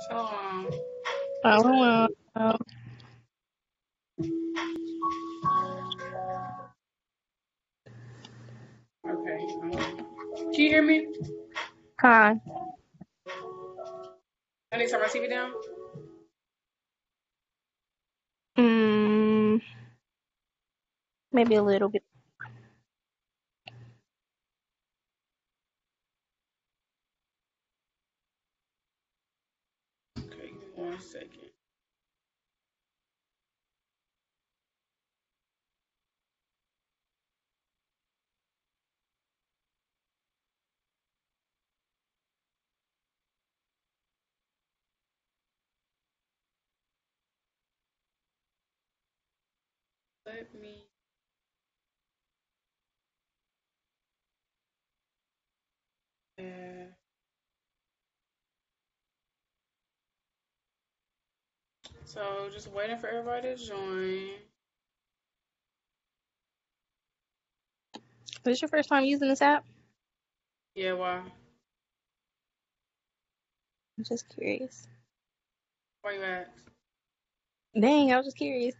Shalom. Oh, Okay. Can you hear me? hi. I need to turn my TV down. Mm, maybe a little bit. Okay, give me 1 second. Let me. So just waiting for everybody to join. Is this your first time using this app? Yeah, why? I'm just curious. Why you ask? Dang, I was just curious.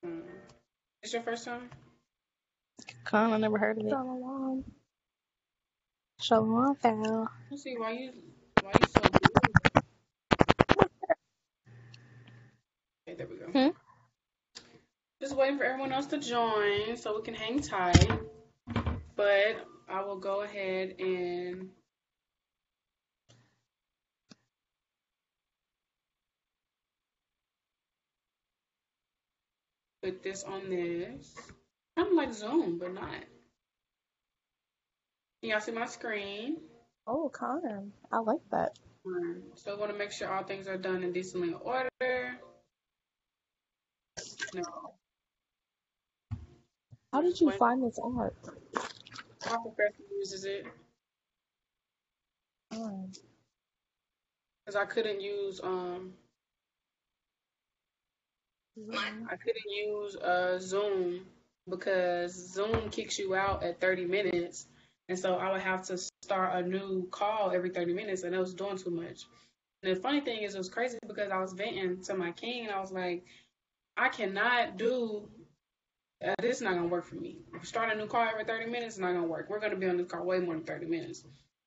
Hmm. It's your first time? Con, I never heard of it. SHALAWAM. Shalom, pal. Let's see why you so blue. Okay, there we go. Hmm? Just waiting for everyone else to join so we can hang tight. But I will go ahead and put this on this. Kind of like Zoom, but not. Can y'all see my screen? Oh, Connor. I like that. So I want to make sure all things are done in decently order. No. How did you find this app? My professor uses it Oh. because I couldn't use Zoom because Zoom kicks you out at 30 minutes, and so I would have to start a new call every 30 minutes, and it was doing too much. And the funny thing is, it was crazy because I was venting to my king, and I was like, I cannot do this. Is not gonna work for me. Start a new call every 30 minutes is not gonna work. We're gonna be on this call way more than 30 minutes.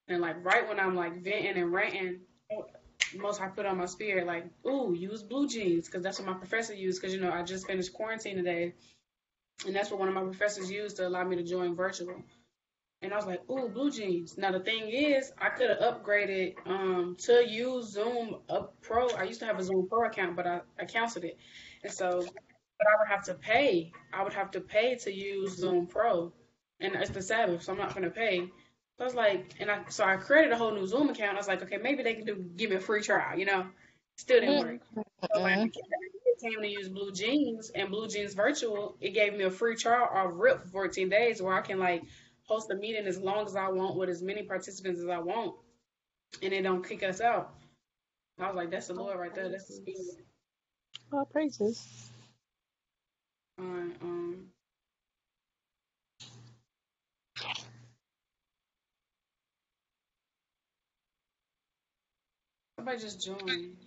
And like right when I'm like venting and ranting, most I put on my spirit like, ooh, use blue jeans because that's what my professor used. Because I just finished quarantine today, and that's what one of my professors used to allow me to join virtual. And I was like, ooh, blue jeans. Now the thing is, I could have upgraded to use Zoom Up Pro. I used to have a Zoom Pro account, but I canceled it. And so, but I would have to pay. I would have to pay to use Zoom Pro. And it's the Sabbath, so I'm not gonna pay. So I was like, so I created a whole new Zoom account. I was like, okay, maybe they can give me a free trial. Still didn't work. So when it came to use Blue Jeans and Blue Jeans Virtual, it gave me a free trial off RIP for 14 days where I can like host a meeting as long as I want with as many participants as I want, and it don't kick us out. I was like, that's the Lord right there. That's the Spirit. Oh, praises. All right, somebody just joined.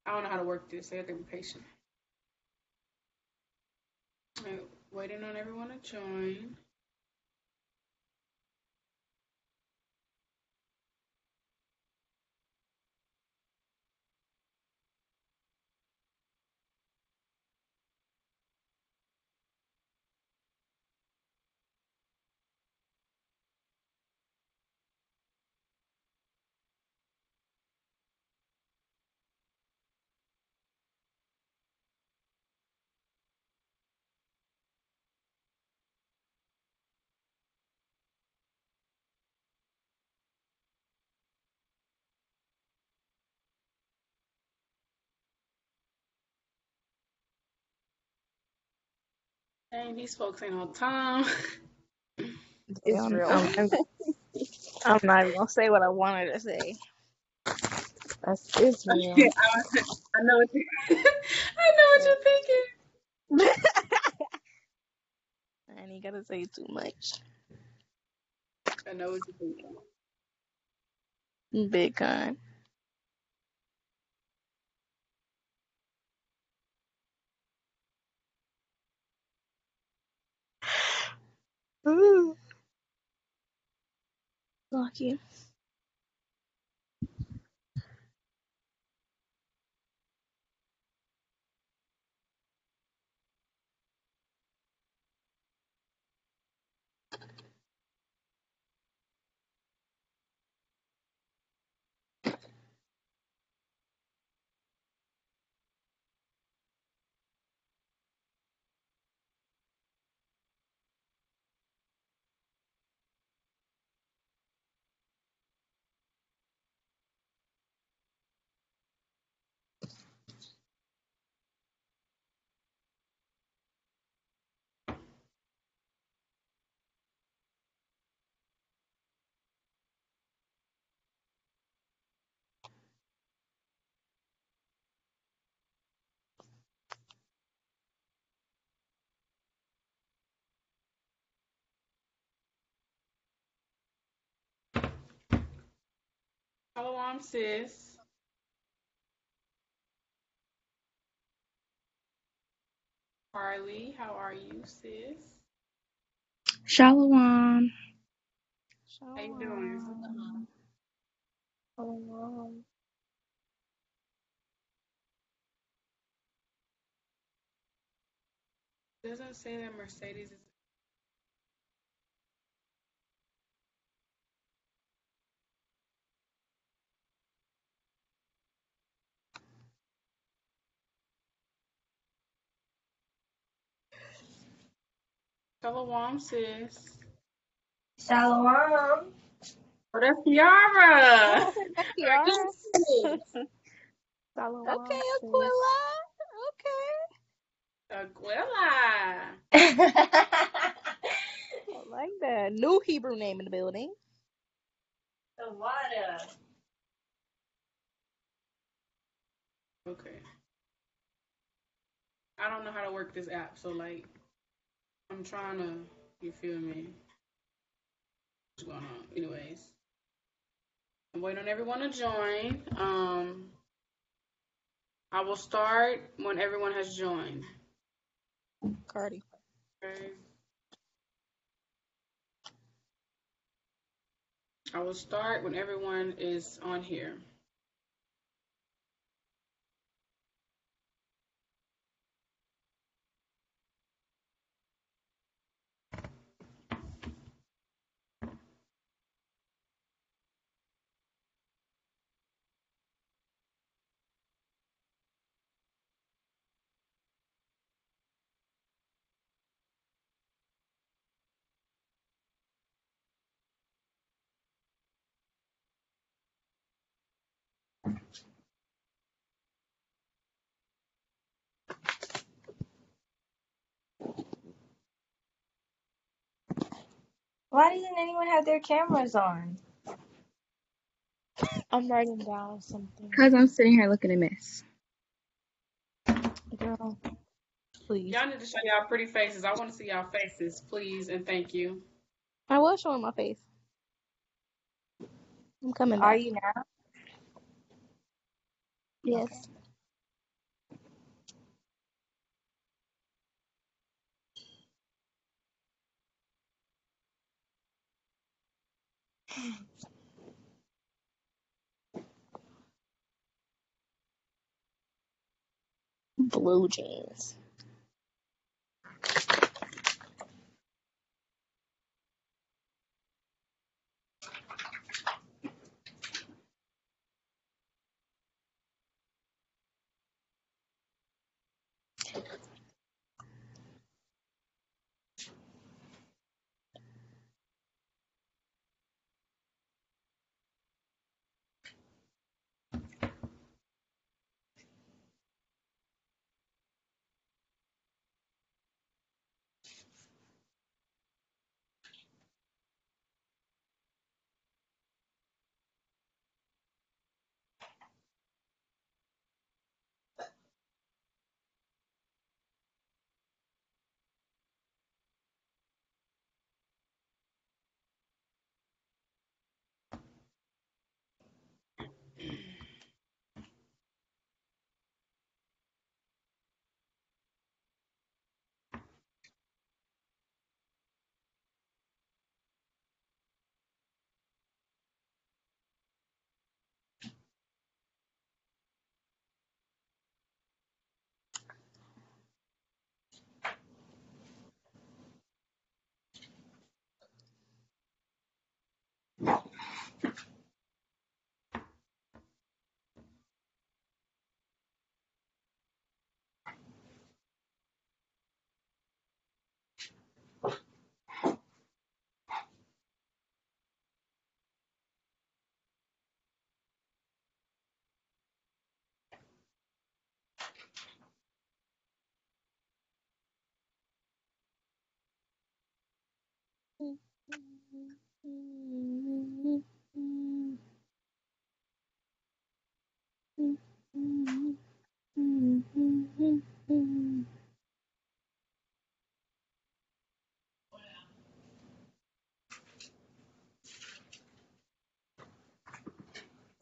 I don't know how to work this. So I have to be patient. All right, waiting on everyone to join. Dang, these folks ain't on time. Yeah, Israel. I'm not even gonna say what I wanted to say. That's Israel. I know what you. I know what you're thinking. I ain't gotta say too much. I know what you're thinking. Big kind. Ooh. Lucky. Shalom, sis. Carly, how are you, sis? Shalawam. How you doing? Shalom. Doesn't say that Mercedes is. Shalom, sis. Shalawam. Oh, that's Kiara. Oh, that's Kiara. Shalom, Okay, sis. Aquila. Aquila. I like that. New Hebrew name in the building. The water. Okay. I don't know how to work this app, so like, I'm trying to. You feel me? What's going on? Anyways, I'm waiting on everyone to join. I will start when everyone has joined. Cardi. Okay. I will start when everyone is on here. Why doesn't anyone have their cameras on? I'm writing down something. Because I'm sitting here looking a mess. Girl, please. Y'all need to show y'all pretty faces. I want to see y'all faces, please, and thank you. I was showing my face. I'm coming Are back. you now? Yes. Blue jeans.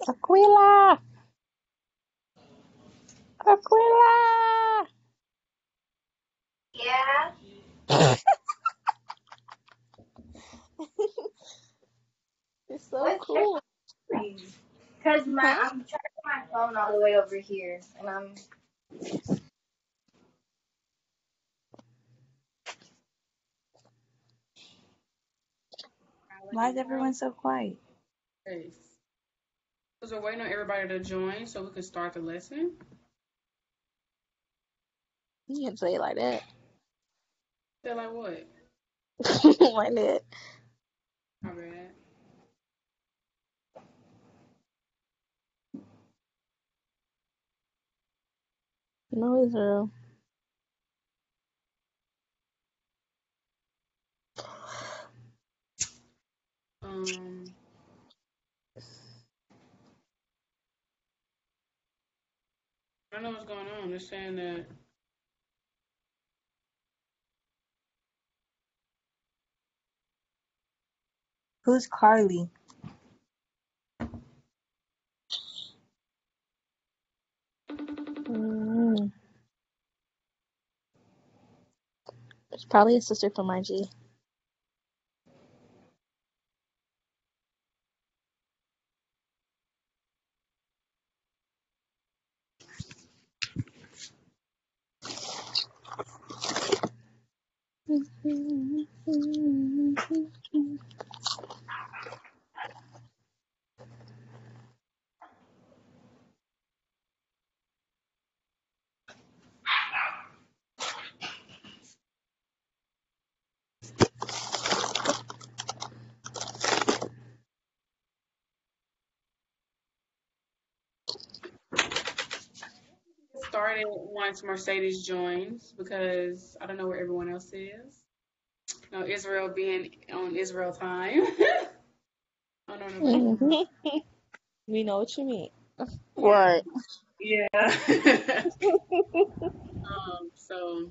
Aquila! Aquila! Yeah. It's so What's cool. Because Huh? I'm charging my phone all the way over here, and I'm. Why is everyone so quiet? Because we're waiting on everybody to join so we can start the lesson. You can say it like that. Feel like what? Like that. My bad. No, Israel. I don't know what's going on. They're saying that Who's Carly? It's probably a sister from IG. it started once Mercedes joins because I don't know where everyone else is. You know, Israel being on Israel time. I don't know. Mm-hmm. We know what you mean. Right. Yeah. So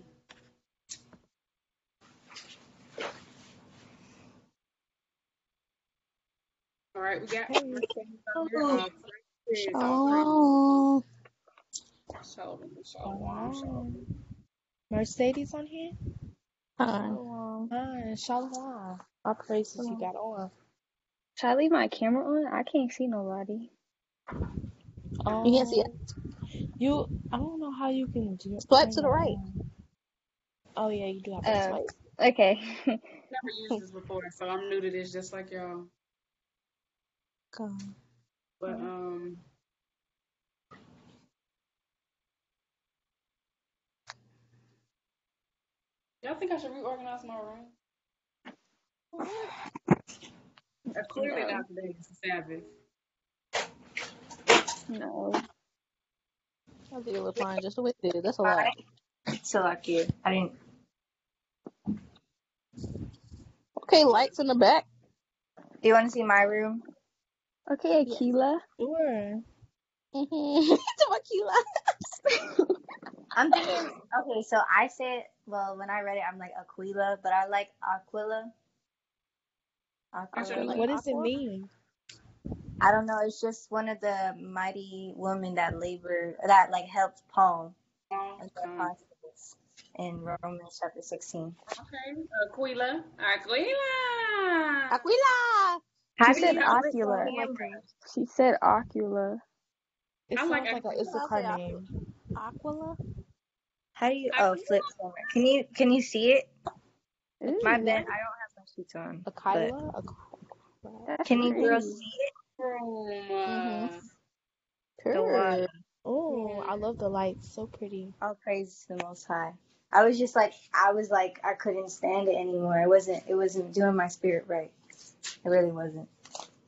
all right, we got Mercedes out here. Shalom. Shalom. Mercedes on here? Hi. Hi, Shalawam. All praises you got on. Should I leave my camera on? I can't see nobody. You can't see it. I don't know how you can do it. Swipe to the right. Oh yeah, you do have to swipe. Okay. Never used this before, so I'm new to this, just like y'all. But y'all think I should reorganize my room? Clearly not today. It's the Sabbath. No. I think it was fine just the way it did. That's a lot. So lucky. I didn't. Okay, lights in the back. Do you want to see my room? Okay, Yes. Aquila. Sure. Tequila. I'm thinking. Okay, so I said. Well, when I read it, I'm like Aquila, but I like Aquila. Actually, What does it mean? I don't know. It's just one of the mighty women that like helped Paul and the apostles in Romans chapter 16. Okay, Aquila. How She do said you do it Ocula. on camera? She said Ocula. It I like sounds like an Issachar name. Aquila. How do you? Aquila. Oh, flip camera. Can you see it? Ooh, My bad. I don't have my sheets on. Aquila? that's Can you pretty. girls see it? The Sure. one. Oh, I love the lights. So pretty. All praise to the Most High. I was like, I couldn't stand it anymore. It wasn't doing my spirit right. It really wasn't.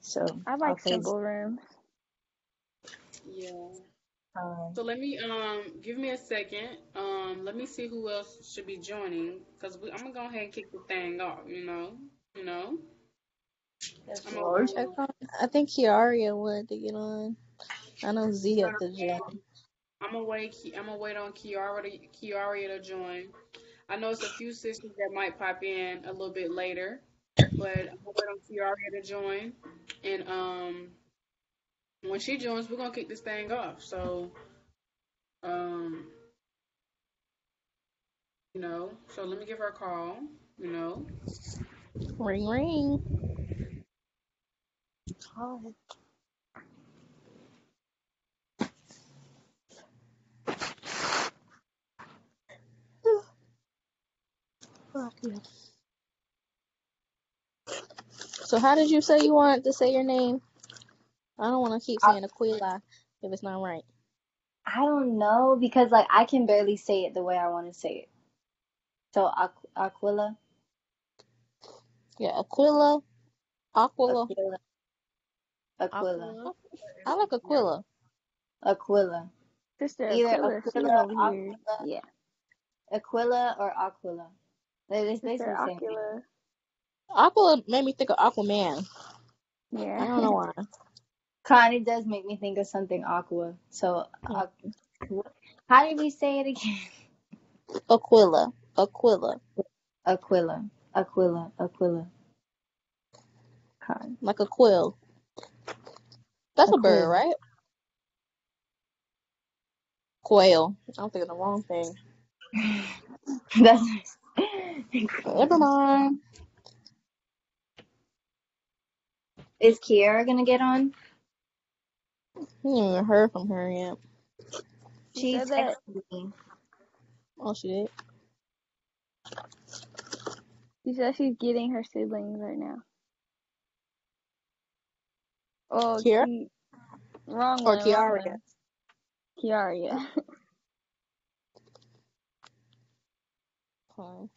So I like simple rooms. Yeah. So let me give me a second. Let me see who else should be joining because I'm gonna go ahead and kick the thing off. You know. That's I'm Lord. Check on. I think Kiaria wanted to get on. I know Z at the gym. I'm gonna wait on Kiaria to join. I know it's a few sisters that might pop in a little bit later, but I'm gonna wait on Kiaria to join. And when she joins, we're gonna kick this thing off. So um, so let me give her a call. Ring ring. Oh, Fuck you. So how did you say you wanted to say your name? I don't want to keep saying Aquila if it's not right. I don't know because like I can barely say it the way I want to say it. So Aquila, Yeah, Aquila. Aquila. Aquila, I like Aquila. Aquila. Sister Either Aquila, she's Aquila, over here. Yeah, Aquila or Aquila. It's basically Sister the same thing. Aquila. Aquila made me think of Aquaman. Yeah. I don't know why. Connie does make me think of something aqua. So, how did we say it again? Aquila. Aquila. Aquila. Con. Like a quill. That's a bird, Aquila. right? Quail. I'm thinking the wrong thing. That's. Never mind. Is Kiara gonna get on? I ain't even heard from her yet. She She said that. texted me. Oh, she did? She said she's getting her siblings right now. Oh, Kiara? wrong Or one. Kiaria? Kiaria. Fine.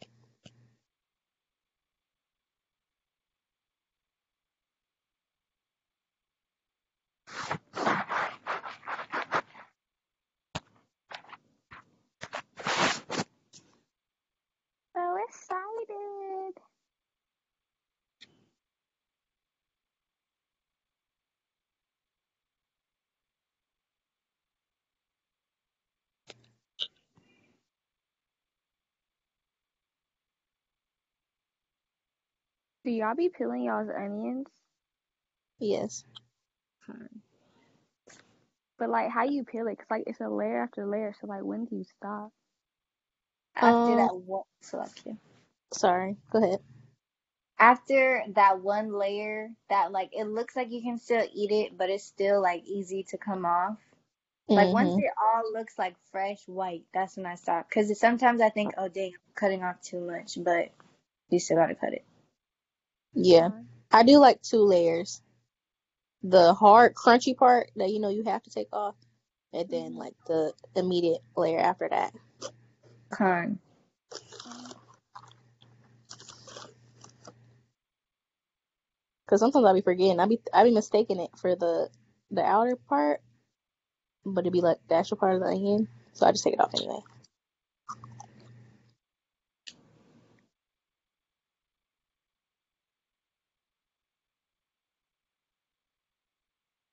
So excited. Do y'all be peeling y'all's onions? Yes. But like, how you peel it? Cause like it's a layer after layer. So like, when do you stop? After that one, Sorry. Go ahead. after that one layer that like it looks like you can still eat it, but it's still like easy to come off. Like once it all looks like fresh white, that's when I stop. Cause sometimes I think, oh dang, I'm cutting off too much, but you still gotta cut it. Yeah. I do like 2 layers. The hard, crunchy part that you have to take off, and then like the immediate layer after that. Con. Because sometimes I be forgetting. I be mistaking it for the outer part, but it'd be like the actual part of the onion. So I just take it off anyway.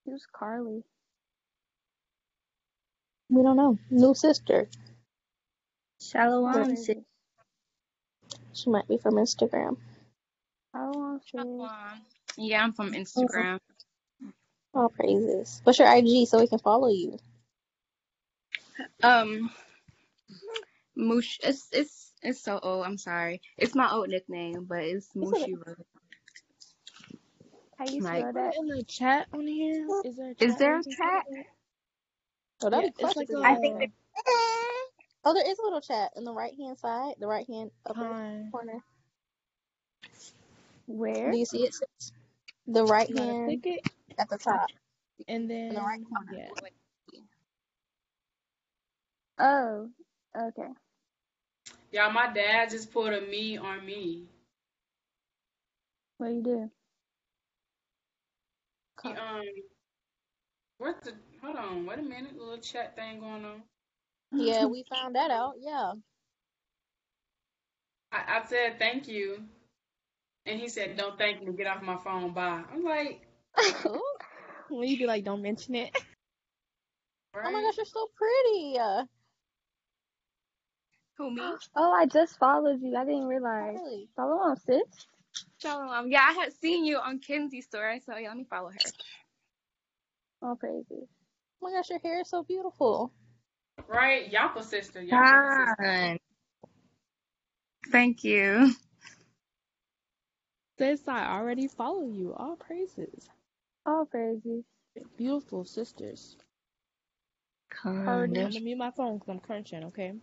Who's Carly? We don't know. New sister. SHALAWAM. She might be from Instagram. Yeah, I'm from Instagram. All praises. What's your IG so we can follow you? Moosh. It's so old. I'm sorry. It's my old nickname, but it's Mooshy Road. How you Like, spell that? In the chat on here, is there a chat? is there a chat? Oh, that'd Yeah, be it's clutch. like I think Oh, there is a little chat in the right-hand side, the right-hand upper corner. Where? Do you see it? The right you gotta hand click it, at the top. and then In the right corner. yeah. Oh, okay. Y'all, my dad just put a me on me. What do you do? He, hold on, wait a minute, little chat thing going on. Yeah, we found that out. Yeah. I said thank you. And he said, "Don't thank me. Get off my phone. Bye." I'm like, When you be like, don't mention it. right? Oh my gosh, you're so pretty. Who, me? Oh, I just followed you. I didn't realize. Really? SHALAWAM, sis. SHALAWAM. Yeah, I had seen you on Kenzie's story, so yeah, let me follow her. All praises. Oh my gosh, your hair is so beautiful. Right? Yapa sister. Yapa sister. Fine. Thank you. Sis, I already follow you. All praises. All praises. Beautiful sisters. Kind Already, I'm of. gonna mute my phone because I'm crunching, okay?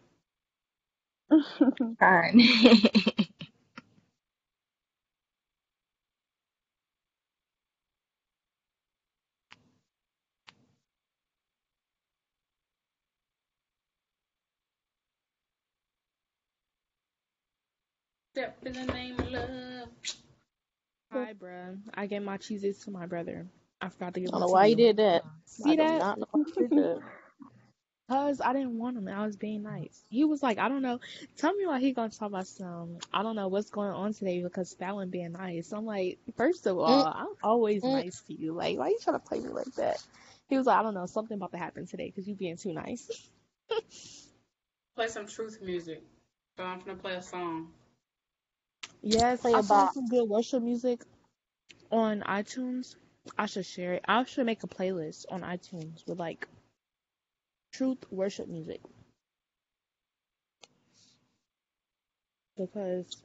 Fine. Step in the name of love. Hi, bruh. I gave my cheeses to my brother. I forgot to give I don't them know to why you. you did that. See I do that? not know why you did that. Cause I didn't want him. I was being nice. He was like, I don't know. Tell me why he gonna talk about some. I don't know what's going on today because Fallon being nice. I'm like, first of all, I'm always nice to you. Like, why you trying to play me like that? He was like, I don't know, something about to happen today because you being too nice. Play some truth music. So I'm gonna play a song. Yes, Play I a found bop. some good worship music on iTunes. I should share it. I should make a playlist on iTunes with like truth worship music. Because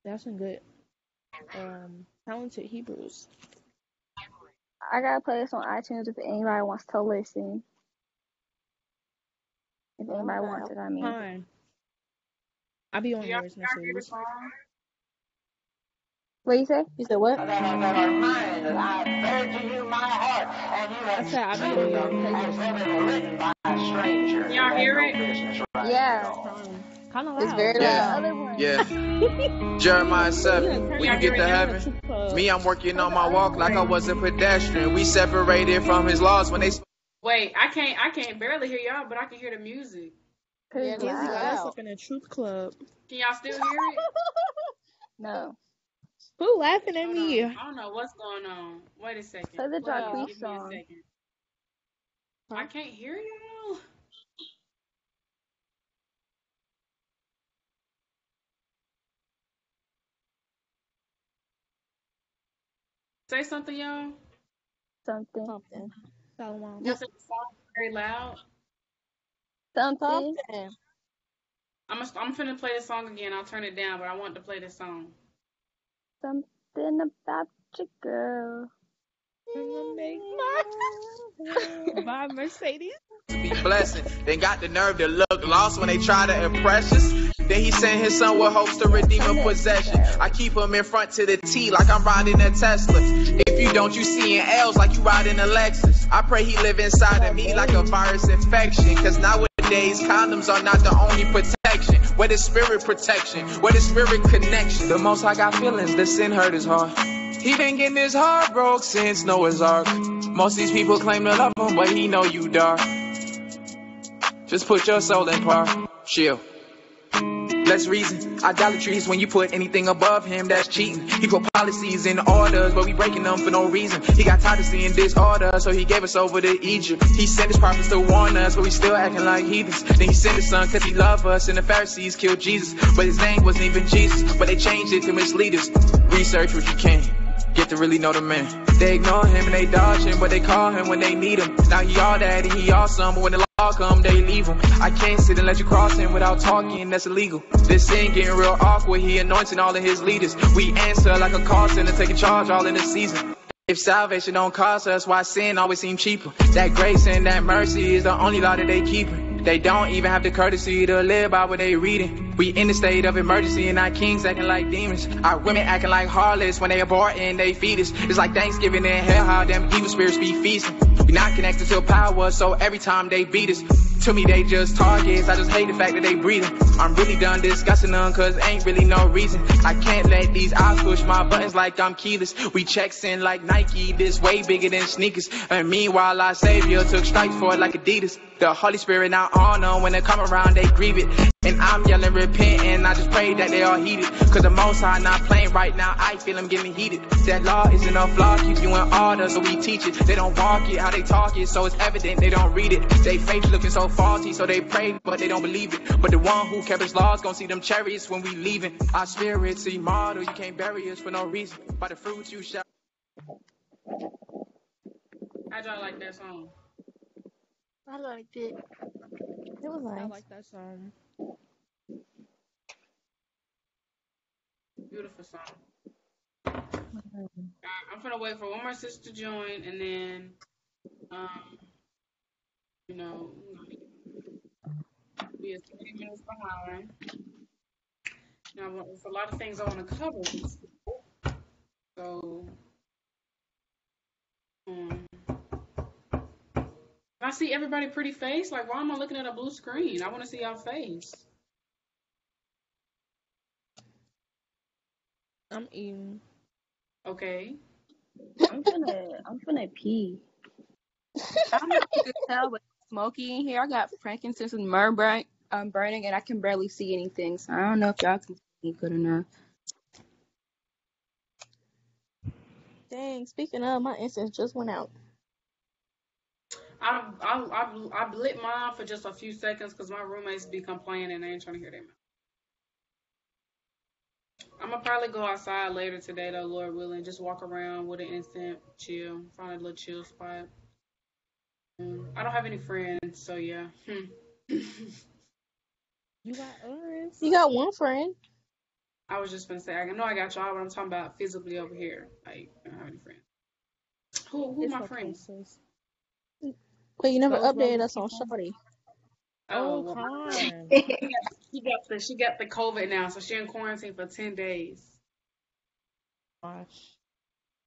that's some good talented Hebrews. I gotta play this on iTunes if anybody wants to listen. If anybody wants it, I mean. Fine. I'll be on Do y'all yours, hear the Mercedes. song? What you say? You said what? I said I'll be on your playlist. Can y'all hear it? Yeah. Kind of loud. It's very loud. The other one. Yeah. Jeremiah 7. When you get to heaven, me, I'm working on my walk like I was a pedestrian. We separated from his laws when they. Wait, I can't barely hear y'all, but I can hear the music. Yeah, Kizzy got us loud. up in a truth club. Can y'all still hear it? No. Who laughing at Hold me? on. I don't know what's going on. Wait a second. Play the Please, Jacquees give song. me a second. I can't hear y'all. Say something, y'all. Something. SHALAWAM. Y'all said the song very loud. Something. I'm finna play the song again. I'll turn it down, but I want to play this song. Something about your girl. Bye, Mercedes. To be blessing. They got the nerve to look lost when they try to impress us. Then he sent his son with hopes to redeem a possession. I keep him in front to the T like I'm riding a Tesla. If you don't, you seeing L's like you riding a Lexus. I pray he live inside of me like a virus infection. Cause nowadays condoms are not the only protection. Where the spirit protection, where the spirit connection. The most I got feelings, the sin hurt his heart. He been getting his heart broke since Noah's Ark. Most of these people claim to love him, but he know you dark. Just put your soul in par. Chill. Let's reason. Idolatry is when you put anything above him, that's cheating. He put policies in orders, but we breaking them for no reason. He got tired of seeing disorder, so he gave us over to Egypt. He sent his prophets to warn us, but we still acting like heathens. Then he sent his son cause he loved us, and the Pharisees killed Jesus. But his name wasn't even Jesus, but they changed it to mislead us. Research what you can. Get to really know the man. They ignore him and they dodge him, but they call him when they need him. Now he all that and he awesome, but when the law come, they leave him. I can't sit and let you cross him without talking, that's illegal. This thing getting real awkward, he anointing all of his leaders. We answer like a call center, taking charge all in the season. If salvation don't cost us, why sin always seem cheaper? That grace and that mercy is the only law that they keepin'. They don't even have the courtesy to live by what they reading. We in the state of emergency and our kings acting like demons. Our women acting like harlots when they abort and they fetus. It's like Thanksgiving in hell, how them evil spirits be feasting. We not connected to power, so every time they beat us, to me they just targets. I just hate the fact that they breathing. I'm really done discussing them cause ain't really no reason. I can't let these eyes push my buttons like I'm keyless. We checks in like Nike, this way bigger than sneakers. And meanwhile our savior took stripes for it like Adidas. The Holy Spirit now on them. When they come around, they grieve it. And I'm yelling, repent, and I just pray that they all heed it. Cause the Most High not playing right now, I feel him getting heated. That law isn't a flaw, keep you in order, so we teach it. They don't walk it, how they talk it, so it's evident they don't read it. They faith looking so faulty, so they pray, but they don't believe it. But the one who kept his laws gon' see them chariots when we leaving. Our spirits immortal, you can't bury us for no reason. By the fruits you shall. How'd y'all like that song? I liked it. It was nice. I like that song. Beautiful song. I'm gonna wait for one more sister to join, and then, you know, be a 30 minutes behind. Now, there's a lot of things I want to cover. So, I see everybody pretty face. Like, why am I looking at a blue screen? I want to see y'all face. I'm eating. Okay. I'm gonna pee. I don't know if you can tell, but it's smoky in here. I got frankincense and myrrh burning, and I can barely see anything. So I don't know if y'all can see me good enough. Dang, speaking of, my incense just went out. I lit mine for just a few seconds because my roommates be complaining and I ain't trying to hear them. I'm gonna probably go outside later today though, Lord willing. Just walk around with an incense, chill, find a little chill spot. I don't have any friends, so yeah. You got us. You got one friend. I was just gonna say, I know I got y'all, but I'm talking about physically over here. Like, I don't have any friends. Who It's my okay, friends? sis. But you never Those updated lovely us on people. Shorty. Oh, well, Con. she got the COVID now, so she in quarantine for 10 days. Gosh.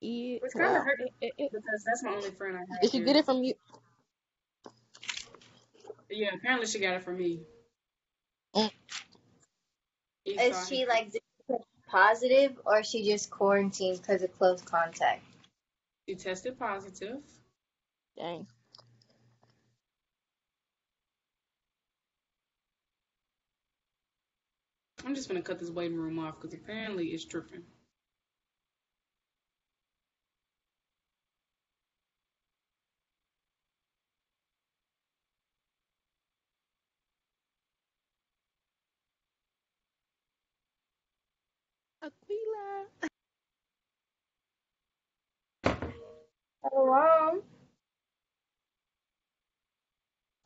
It, It's kind of Wow. hurt because that's my only friend I have. Did you get it from you? Yeah, apparently she got it from me. Is she like positive or she just quarantined because of close contact? She tested positive. Dang. I'm just gonna cut this waiting room off because apparently it's tripping. Aquila. Hello.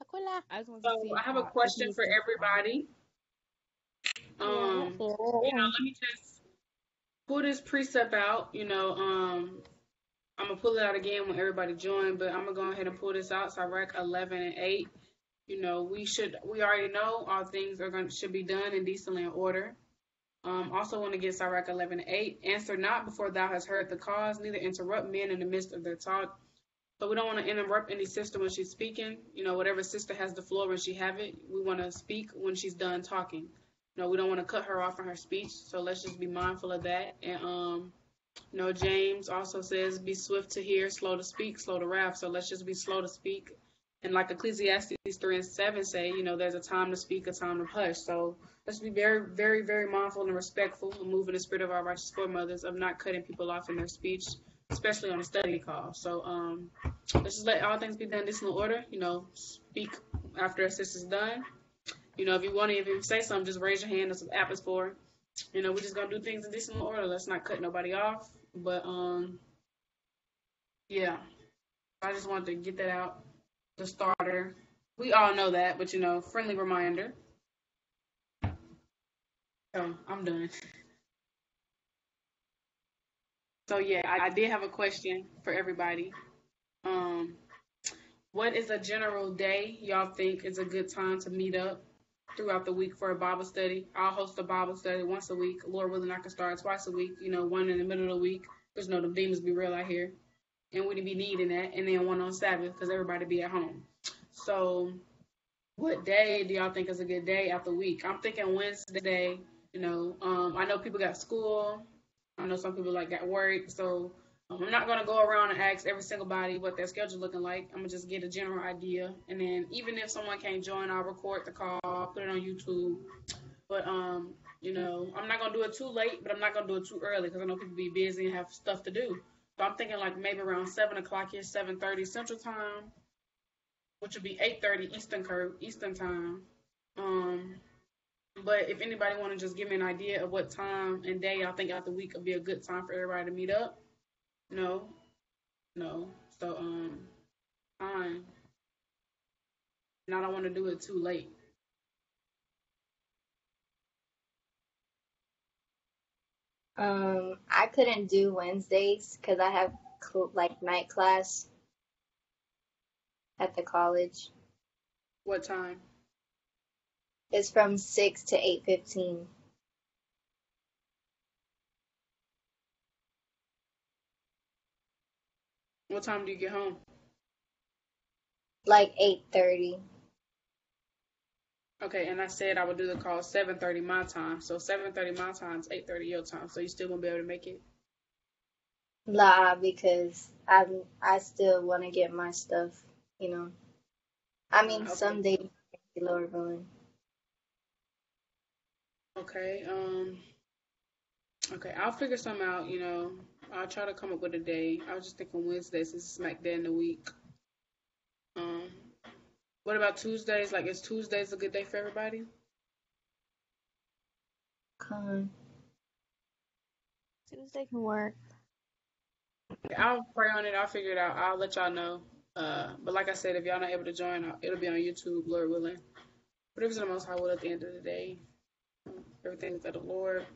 Aquila. I just want So to see I have a if question you for can- everybody. Let me just pull this precept out. I'm gonna pull it out again when everybody join, but I'm gonna go ahead and pull this out. Sirach 11 and 8. We already know all things should be done in decently in order. Also want to get Sirach 11 and 8. Answer not before thou hast heard the cause, neither interrupt men in the midst of their talk. So we don't want to interrupt any sister when she's speaking. Whatever sister has the floor when she have it, we want to speak when she's done talking. We don't want to cut her off in her speech. So let's just be mindful of that. And James also says, be swift to hear, slow to speak, slow to wrath. So let's just be slow to speak. And like Ecclesiastes 3 and 7 say, there's a time to speak, a time to hush. So let's be very, very, very mindful and respectful and move in the spirit of our righteous foremothers of not cutting people off in their speech, especially on a study call. So let's just let all things be done in decent order. Speak after a sister's done. If you want to even say something, just raise your hand. That's what app is for. We're just going to do things in decent order. Let's not cut nobody off. But, yeah. I just wanted to get that out. The starter. We all know that, but, friendly reminder. So, I'm done. So, yeah, I did have a question for everybody. What is a general day y'all think is a good time to meet up throughout the week for a Bible study? I'll host a Bible study once a week. Lord willing, I can start twice a week. One in the middle of the week. There's no, the demons be real out here. And we be needing that. And then one on Sabbath because everybody be at home. So what day do y'all think is a good day after week? I'm thinking Wednesday. I know people got school. I know some people got work. So I'm not going to go around and ask every single body what their schedule looking like. I'm going to just get a general idea. And then even if someone can't join, I'll record the call, I'll put it on YouTube. But, you know, I'm not going to do it too late, but I'm not going to do it too early because I know people be busy and have stuff to do. So I'm thinking like maybe around 7 o'clock here, 7:30 Central Time, which would be 8:30 Eastern Time. But if anybody want to just give me an idea of what time and day I think out the week would be a good time for everybody to meet up, no. So, fine. And I don't want to do it too late. I couldn't do Wednesdays because I have like night class at the college. What time? It's from 6 to 8:15. What time do you get home? Like 8:30. Okay, and I said I would do the call 7:30 my time. So 7:30 my time is 8:30 your time. So you still won't be able to make it? Nah, because I still want to get my stuff, you know. I mean, Okay. some days Lord willing. Okay. Okay, I'll figure something out, you know. I'll try to come up with a day. I was just thinking Wednesdays is smack dead in the week. What about Tuesdays? Like, is Tuesdays a good day for everybody? Tuesday can work. I'll pray on it. I'll figure it out. I'll let y'all know. But like I said, if y'all not able to join, it'll be on YouTube, Lord willing. Whatever's the most high will at the end of the day. Everything is of the Lord.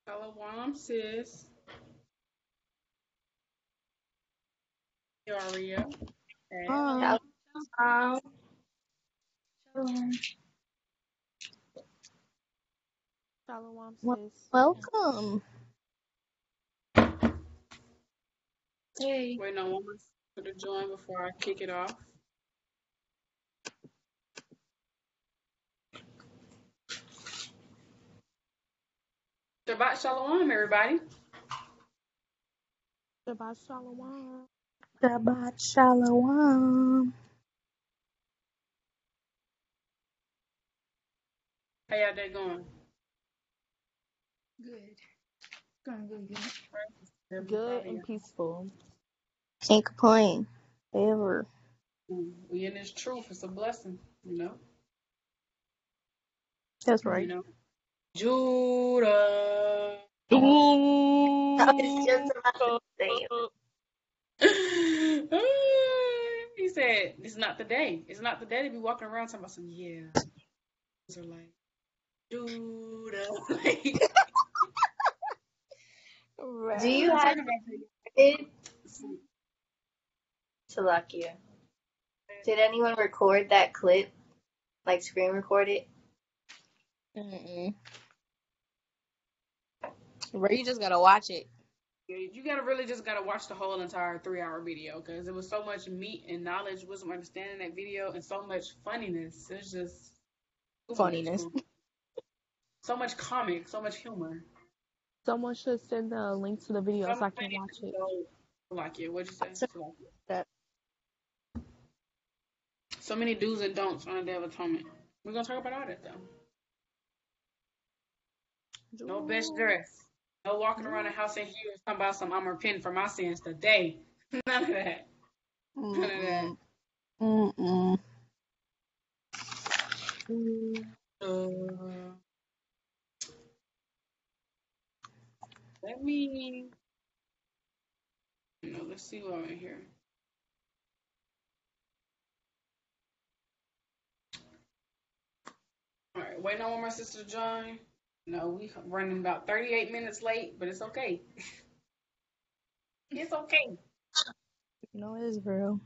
SHALAWAM, sis. Aria. Shalom. Shalom, sis. Welcome. Hey. Waiting on one more to join before I kick it off. Shabbat Shalom, everybody. Shabbat shalom. Shabbat shalom. How y'all day going? Good. Going really good. Good and peaceful. Can't complain. Ever. We in this truth. It's a blessing, you know? That's right. You know? Judah. I was just about to say it. He said, it's not the day. It's not the day to be walking around talking about some, yeah. These are like, Judah. Right. Do you have it? Salakia. Did anyone record that clip? Like screen record it? Mm-mm. Bro, you just gotta watch it. You really just gotta watch the whole entire 3-hour video because there was so much meat and knowledge, wisdom, understanding that video, and so much funniness. It's just Funniness. So much comic, so much humor. Someone should send the link to the video so I can watch it. Like it. What'd you say? That. So many do's and don'ts on the Day of Atonement. We're gonna talk about all that though. No best dress. No walking around the house in heels talking about some I'm repenting for my sins today. None of that. None of that. Mm-mm. Let me. Let's see what I'm in here. All right, waiting on one more sister to join. No, we running about 38 minutes late, but it's okay. It's okay. No, it is real.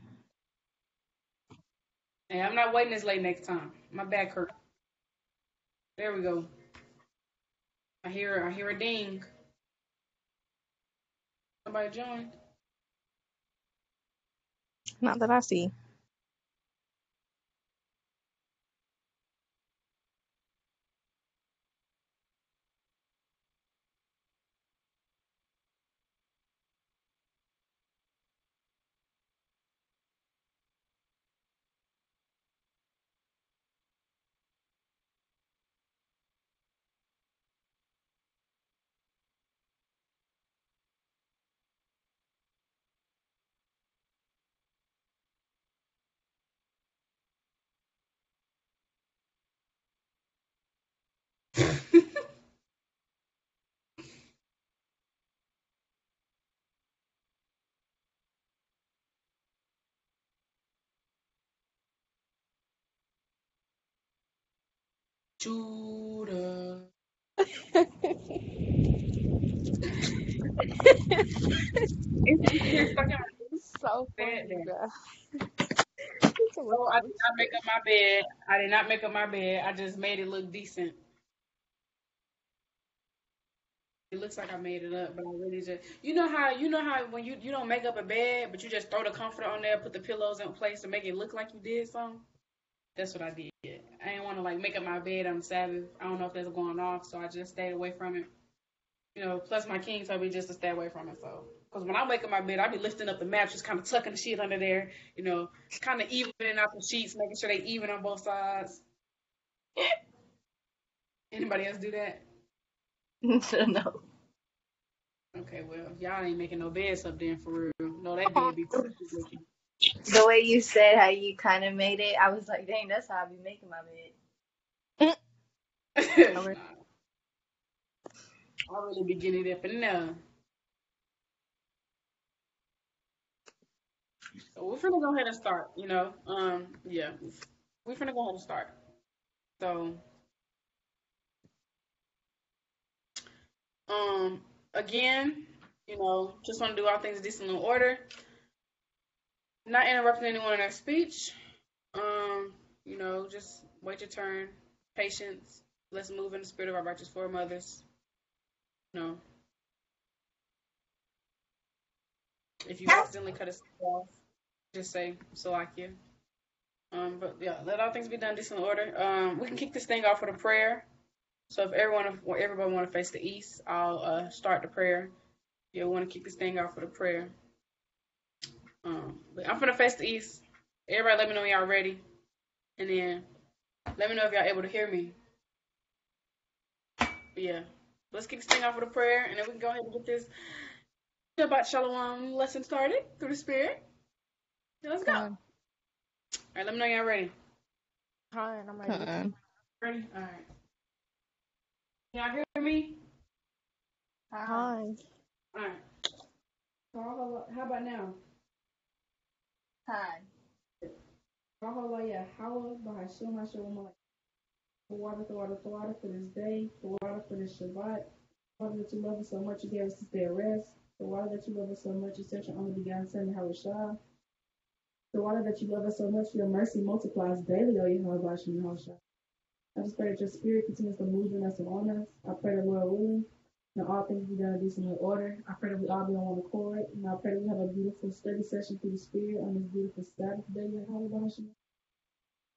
Hey, I'm not waiting this late next time. My back hurt. There we go. I hear a ding. Somebody joined. Not that I see. Judah. It's stuck in my So bed funny, there. bro. Oh, I did not make up my bed. I did not make up my bed. I just made it look decent. It looks like I made it up, but I really just you know how when you don't make up a bed, but you just throw the comforter on there, put the pillows in place to make it look like you did something. That's what I did. I didn't want to like make up my bed on Sabbath. I don't know if that's going off, so I just stayed away from it. You know, plus my king told me just to stay away from it. So, because when I wake up my bed, I be lifting up the mattress, kind of tucking the sheet under there. You know, kind of evening out the sheets, making sure they even on both sides. Anybody else do that? No. Okay, well, y'all ain't making no beds up there for real. No, that bed be creepy looking. The way you said how you kind of made it, I was like, dang, that's how I be making my bed. I really be getting it up and no. So we're finna go ahead and start, you know. Yeah. We're finna go ahead and start. So again, you know, just wanna do all things decent in order. Not interrupting anyone in their speech. You know, just wait your turn. Patience. Let's move in the spirit of our righteous foremothers. You know. If you accidentally cut us off, just say Salakia. But yeah, let all things be done decent in order. We can kick this thing off with a prayer. So if everybody want to face the east, I'll start the prayer. Yeah, want to kick this thing off with a prayer. But I'm gonna face the east. Everybody, let me know when y'all ready, and then let me know if y'all able to hear me. But yeah, let's kick this thing off with a prayer, and then we can go ahead and get this Shabbat Shalom lesson started through the Spirit. Yeah, let's go. All right, let me know y'all ready. Hi, I'm ready. Ready? All right. Can y'all hear me? Hi. All right. So how about now? Hi. The water for this day, the water for this Shabbat, the water that you love us so much you gave us this day of rest, the water that you love us so much you sent your only begotten Son, Yahushua, the water that you love us so much your mercy multiplies daily, O Yahushua. I just pray that your spirit continues to move in us and on us. I pray that Lord willing, that all things be done in decent order. I pray that we all be on one accord, and I pray that we have a beautiful study session through the Spirit on this beautiful Sabbath day, Yahushua.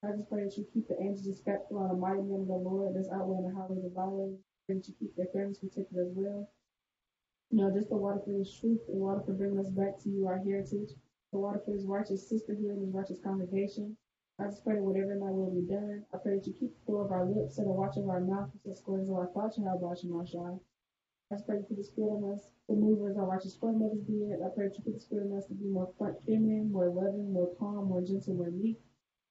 I just pray that you keep the angels respectful on the mighty name of the Lord that's outweighing the highways and byways. Pray that you keep their families protected as well. You know, just the water for this truth, the water for bringing us back to you, our heritage, the water for this righteous sisterhood and this righteous congregation. I just pray that whatever in thy will be done. I pray that you keep the flow of our lips and the watch of our mouth, and the scores of our thoughts, and how about you, Mashai. I just pray that you put the spirit in us, the movers, our righteous foremothers did. I pray that you put the spirit in us to be more feminine, more loving, more calm, more gentle, more meek.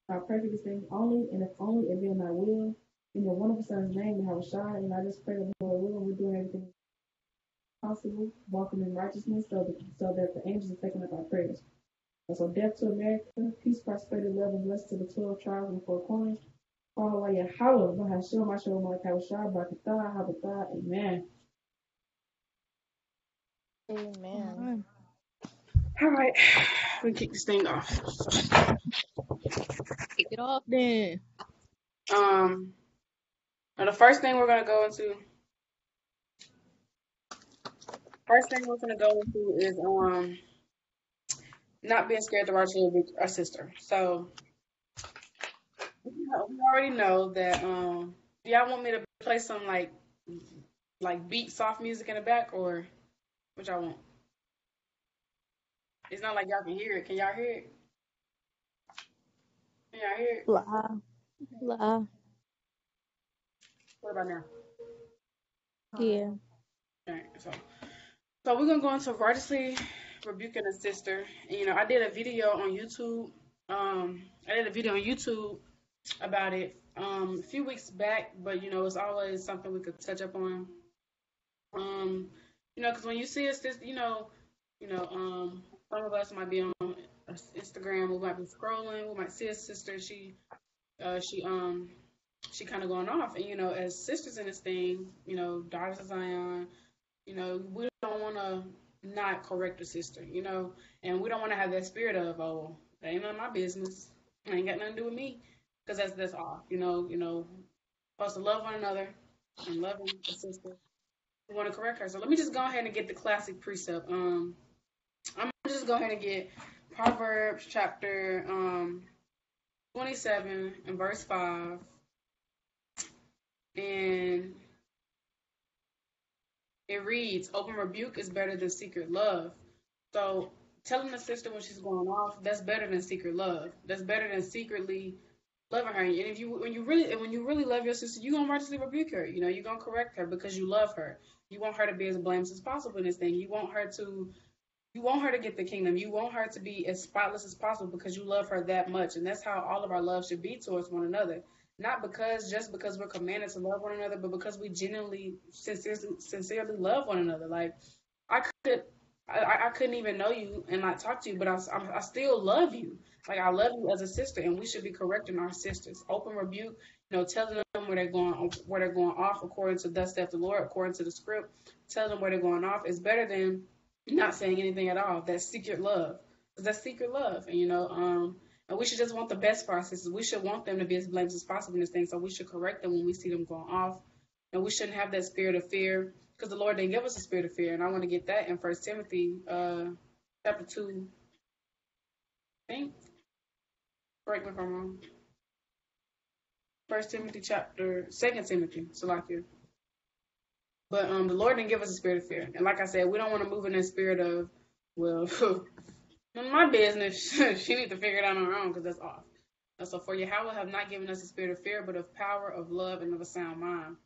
I pray for this thing only, and if only it be in thy will. In your wonderful son's name, Yahushua, and I just pray that Lord willing, we're doing everything possible, walking in righteousness, so that the angels are taking up our prayers. And so death to America, peace, prosperity, love, and blessing to the 12 tribes and 4 corners. Oh, YASHARALA, BARAKATHA, amen. Amen. All right, we kick this thing off. Kick it off then. Now the first thing we're gonna go into is not being scared to rebuke our sister. So we already know that. Do y'all want me to play some like beat soft music in the back, or what y'all want? It's not like y'all can hear it. Can y'all hear it? Can y'all hear it? La. What about now? Yeah. All right, so we're gonna go into Righteously rebuking a sister. And, I did a video on YouTube. About it a few weeks back, but it's always something we could touch up on. Because when you see us, this, some of us might be on Instagram, we might be scrolling, we might see a sister, she kind of going off, and as sisters in this thing, daughters of Zion, we don't want to not correct a sister, and we don't want to have that spirit of, oh, that ain't none of my business, it ain't got nothing to do with me, because that's off, supposed to love one another and loving a sister. We want to correct her. So let me just go ahead and get the classic precept. I'm gonna just go ahead and get Proverbs chapter 27 and verse 5. And it reads, open rebuke is better than secret love. So telling the sister when she's going off, that's better than secret love. That's better than secretly loving her. And when you really love your sister, you're gonna righteously rebuke her. You're gonna correct her because you love her. You want her to be as blameless as possible in this thing. You want her to get the kingdom. You want her to be as spotless as possible because you love her that much. And that's how all of our love should be towards one another. Not just because we're commanded to love one another, but because we genuinely, sincerely love one another. Like, I couldn't even know you and not talk to you, but I still love you. Like, I love you as a sister, and we should be correcting our sisters. Open rebuke, telling them where they're going off according to thus saith the Lord, according to the script. Telling them where they're going off is better than not saying anything at all. That's secret love. That's secret love, and we should just want the best for our sisters. We should want them to be as blameless as possible in this thing. So we should correct them when we see them going off, and we shouldn't have that spirit of fear. Because the Lord didn't give us a spirit of fear, and I want to get that in 1 Timothy chapter 2, I think. Correct me if I'm wrong. 2 Timothy, Salakia. But the Lord didn't give us a spirit of fear. And like I said, we don't want to move in that spirit of, well, none of my business. She needs to figure it out on her own because that's off. So for Yahweh have not given us a spirit of fear, but of power, of love, and of a sound mind.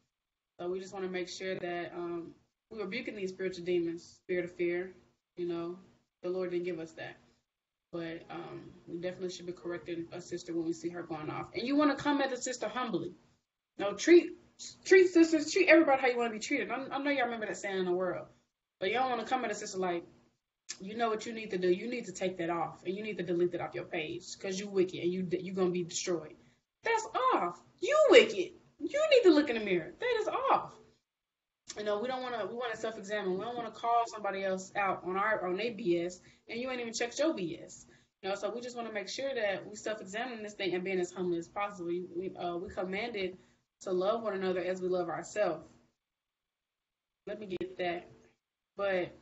So we just want to make sure that we're rebuking these spiritual demons, spirit of fear. The Lord didn't give us that. But we definitely should be correcting a sister when we see her going off. And you want to come at the sister humbly. Treat sisters, treat everybody how you want to be treated. I know y'all remember that saying in the world. But you don't want to come at a sister like, you know what you need to do. You need to take that off. And you need to delete that off your page. Because you wicked and you're going to be destroyed. That's off. You wicked. You need to look in the mirror. That is off. We want to self-examine. We don't want to call somebody else out on their BS, and you ain't even checked your BS. So we just want to make sure that we self-examine this thing and being as humble as possible. We commanded to love one another as we love ourselves. Let me get that. But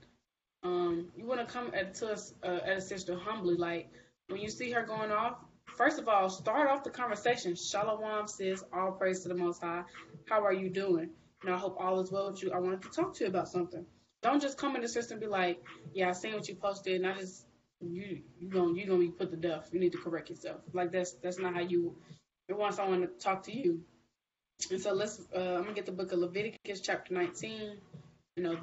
you want to come at a sister humbly, like when you see her going off. First of all, start off the conversation. SHALAWAM, sis, all praise to the Most High. How are you doing? I hope all is well with you. I wanted to talk to you about something. Don't just come in the system and be like, yeah, I seen what you posted, and you're gonna be put to death. You need to correct yourself. Like that's not how you want someone to talk to you. And so I'm gonna get the book of Leviticus chapter 19.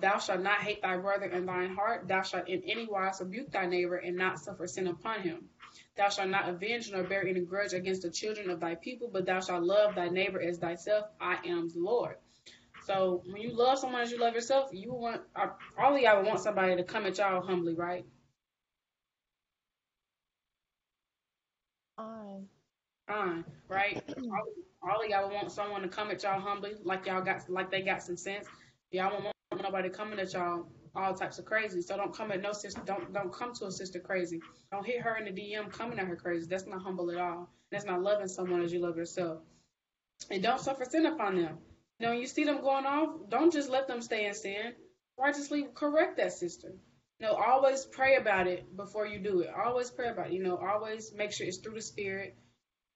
Thou shalt not hate thy brother in thine heart. Thou shalt in any wise rebuke thy neighbor and not suffer sin upon him. Thou shalt not avenge nor bear any grudge against the children of thy people, but thou shalt love thy neighbor as thyself. I am the Lord. So when you love someone as you love yourself, all of y'all would want somebody to come at y'all humbly, right? fine, right? All of y'all would want someone to come at y'all humbly, like they got some sense. Y'all won't want nobody coming at y'all all types of crazy. So don't come at no sister. Don't come to a sister crazy. Don't hit her in the DM coming at her crazy. That's not humble at all. That's not loving someone as you love yourself. And don't suffer sin upon them. When you see them going off, don't just let them stay in sin. Righteously correct that sister. Always pray about it before you do it. Always pray about it. Always make sure it's through the Spirit.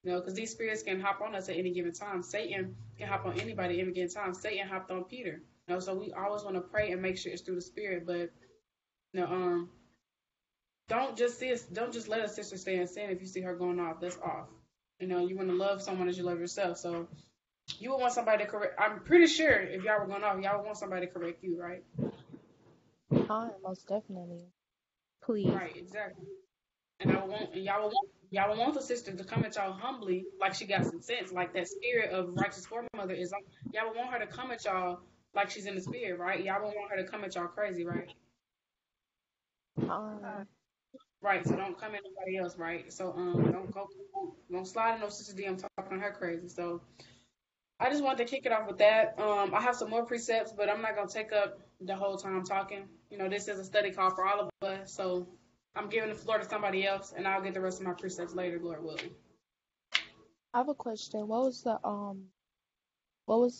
Because these spirits can hop on us at any given time. Satan can hop on anybody at any given time. Satan hopped on Peter. So we always want to pray and make sure it's through the Spirit. But don't just let a sister stay in sin if you see her going off. That's off. You want to love someone as you love yourself. So you would want somebody to correct. I'm pretty sure if y'all were going off, y'all would want somebody to correct you, right? Most definitely. Please. Right, exactly. And y'all would want the sister to come at y'all humbly, like she got some sense, like that spirit of righteous foremother is on. Y'all would want her to come at y'all like she's in the spirit, right? Y'all would want her to come at y'all crazy, right? Right, so don't come at nobody else, right? So don't slide in no sister DM talking her crazy. So I just wanted to kick it off with that. I have some more precepts, but I'm not gonna take up the whole time talking. This is a study call for all of us, so I'm giving the floor to somebody else, and I'll get the rest of my precepts later, Lord willing. I have a question. What was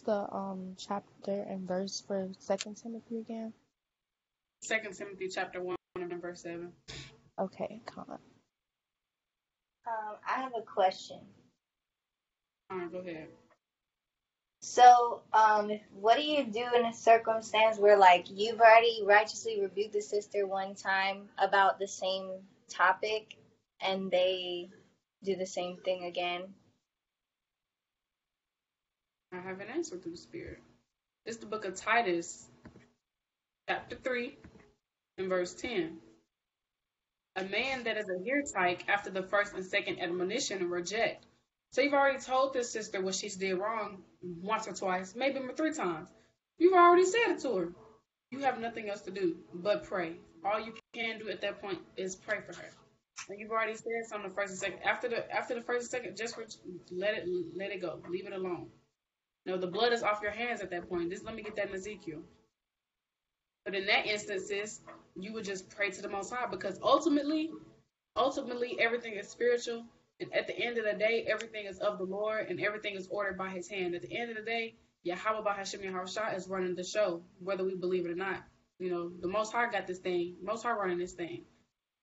the chapter and verse for 2 Timothy again? 2 Timothy chapter 1 and verse 7. Okay, come on. I have a question. All right, go ahead. So, what do you do in a circumstance where, like, you've already righteously rebuked the sister one time about the same topic, and they do the same thing again? I have an answer through the Spirit. It's the book of Titus, chapter 3, and verse 10. A man that is a heretic after the first and second admonition reject. So you've already told this sister what she did wrong once or twice, maybe 3 times. You've already said it to her. You have nothing else to do but pray. All you can do at that point is pray for her. And you've already said something the first and second. After the first and second, just let it go. Leave it alone. The blood is off your hands at that point. Just let me get that in Ezekiel. But in that instances, you would just pray to the Most High, because ultimately everything is spiritual. And at the end of the day, everything is of the Lord, and everything is ordered by His hand. At the end of the day, Yahweh Bahashim Yahushua is running the show, whether we believe it or not. The Most High got this thing. Most High running this thing.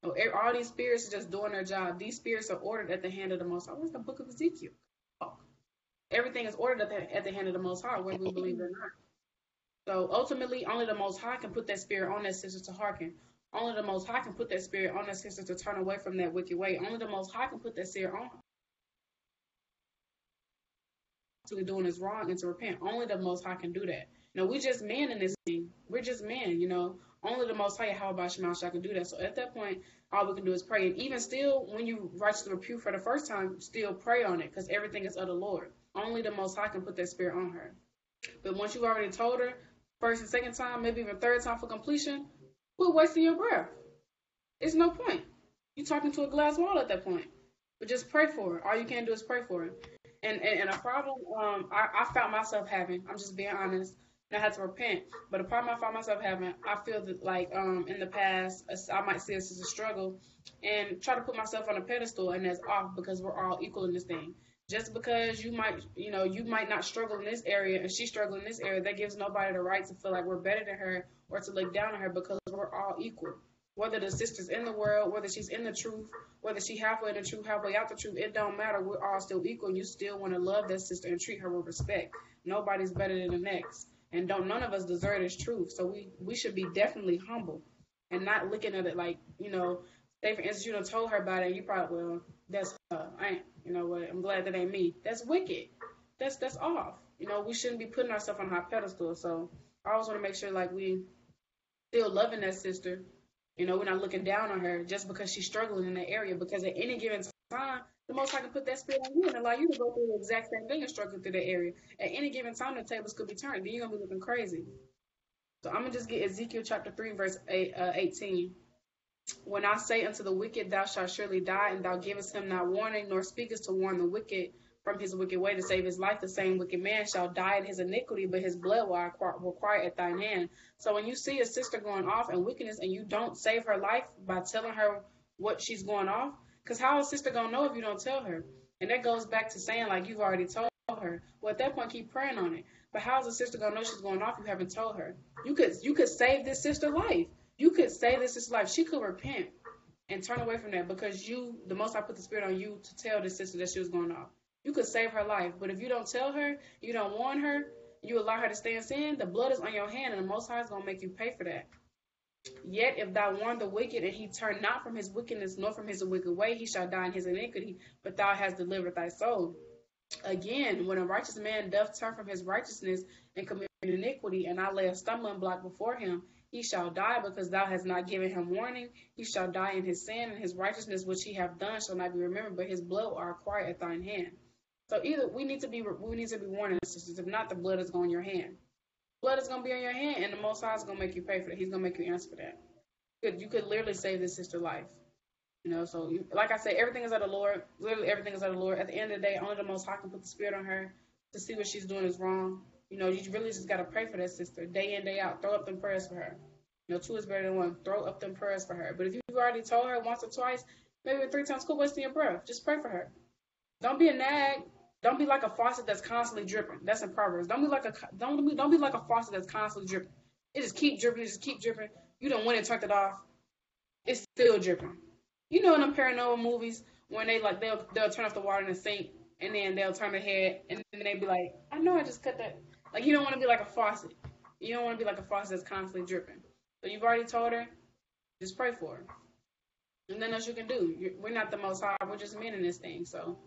All these spirits are just doing their job. These spirits are ordered at the hand of the Most High. What's the book of Ezekiel? Everything is ordered at the hand of the Most High, whether we believe it or not. So ultimately, only the Most High can put that spirit on that sister to hearken. Only the Most High can put that spirit on that sister to turn away from that wicked way. Only the Most High can put that spirit on to doing is wrong and to repent. Only the Most High can do that. We just men in this thing. We're just men, Only the Most High, how about Shemashah, can do that. So at that point, all we can do is pray. And even still, when you righteously rebuke for the first time, still pray on it, because everything is of the Lord. Only the Most High can put that spirit on her. But once you've already told her, first and second time, maybe even third time for completion, we're wasting your breath. It's no point. You're talking to a glass wall at that point. But just pray for her. All you can do is pray for her. And a problem I found myself having, I'm just being honest, and I had to repent. But a problem I found myself having, I feel that, like, in the past, I might see this as a struggle and try to put myself on a pedestal, and that's off, because we're all equal in this thing. Just because you might not struggle in this area and she struggle in this area, that gives nobody the right to feel like we're better than her or to look down on her, because we're all equal. Whether the sister's in the world, whether she's in the truth, whether she halfway in the truth, halfway out the truth, it don't matter. We're all still equal, and you still want to love that sister and treat her with respect. Nobody's better than the next, and none of us deserve this truth. So we should be definitely humble and not looking at it like, say for instance, you done told her about it, and you probably, well, that's I ain't, what, I'm glad that ain't me. That's wicked. That's off. We shouldn't be putting ourselves on a high pedestal. So I always want to make sure, like, we still loving that sister. We're not looking down on her just because she's struggling in that area, because at any given time, the Most High can put that spirit on you and allow you to go through the exact same thing and struggle through that area. At any given time, the tables could be turned. Then you're going to be looking crazy. So I'm going to just get Ezekiel chapter 3, verse 18. When I say unto the wicked, thou shalt surely die, and thou givest him not warning, nor speakest to warn the wicked from his wicked way to save his life, the same wicked man shall die in his iniquity, but his blood will require at thine hand. So when you see a sister going off in wickedness and you don't save her life by telling her what she's going off, because how is a sister going to know if you don't tell her? And that goes back to saying, like, you've already told her. Well, at that point, keep praying on it. But how is a sister going to know she's going off if you haven't told her? You could save this sister's life. You could save this sister's life. She could repent and turn away from that because the Most High put the Spirit on you to tell this sister that she was going off. You could save her life. But if you don't tell her, you don't warn her, you allow her to stay in sin, the blood is on your hand, and the Most High is going to make you pay for that. Yet if thou warn the wicked, and he turn not from his wickedness, nor from his wicked way, he shall die in his iniquity, but thou hast delivered thy soul. Again, when a righteous man doth turn from his righteousness and commit iniquity, and I lay a stumbling block before him, he shall die, because thou hast not given him warning. He shall die in his sin, and his righteousness which he hath done shall not be remembered, but his blood are acquired at thine hand. So either we need to be warning, sisters. If not, the blood is going in your hand. Blood is going to be on your hand, and the Most High is going to make you pay for that. He's going to make you answer for that. You could literally save this sister's life. So like I said, everything is of the Lord. Literally everything is of the Lord. At the end of the day, only the Most High can put the Spirit on her to see what she's doing is wrong. You really just got to pray for that sister day in, day out. Throw up them prayers for her. Two is better than one. Throw up them prayers for her. But if you've already told her once or twice, maybe 3 times, quit wasting your breath. Just pray for her. Don't be a nag. Don't be like a faucet that's constantly dripping. That's in Proverbs. Don't be like a faucet that's constantly dripping. It just keep dripping. It just keep dripping. You don't went and turned it off. It's still dripping. In them paranormal movies when they'll turn off the water in the sink and then they'll turn their head and then they be like, I know I just cut that. Like, you don't want to be like a faucet. You don't want to be like a faucet that's constantly dripping. So you've already told her, just pray for her. And then else you can do. We're not the Most High. We're just men in this thing. So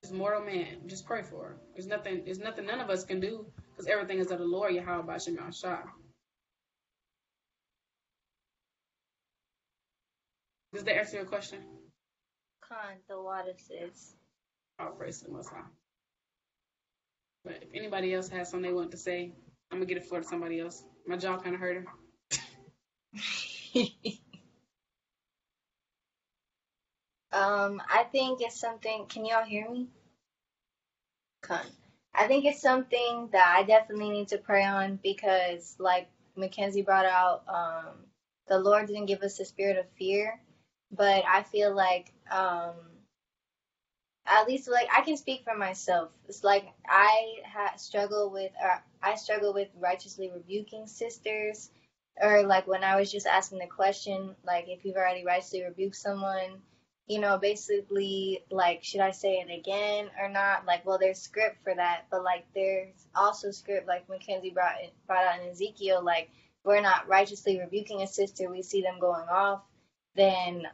it's mortal man. Just pray for her. There's nothing none of us can do because everything is of the Lord, Yahweh B'Shem Yahshua. Does that answer your question? Khan, the water says. I'll praise the Most High. But if anybody else has something they want to say, I'm going to get it for somebody else. My jaw kind of hurting. I think it's something. Can y'all hear me? Khan. I think it's something that I definitely need to pray on because, like Mackenzie brought out, the Lord didn't give us a spirit of fear. But I feel like, at least, like, I can speak for myself. It's like I struggle with righteously rebuking sisters, or like when I was just asking the question, like if you've already righteously rebuked someone, basically, like, should I say it again or not? Like, well, there's script for that, but like there's also script, like Mackenzie brought out in Ezekiel, like we're not righteously rebuking a sister, we see them going off. Then,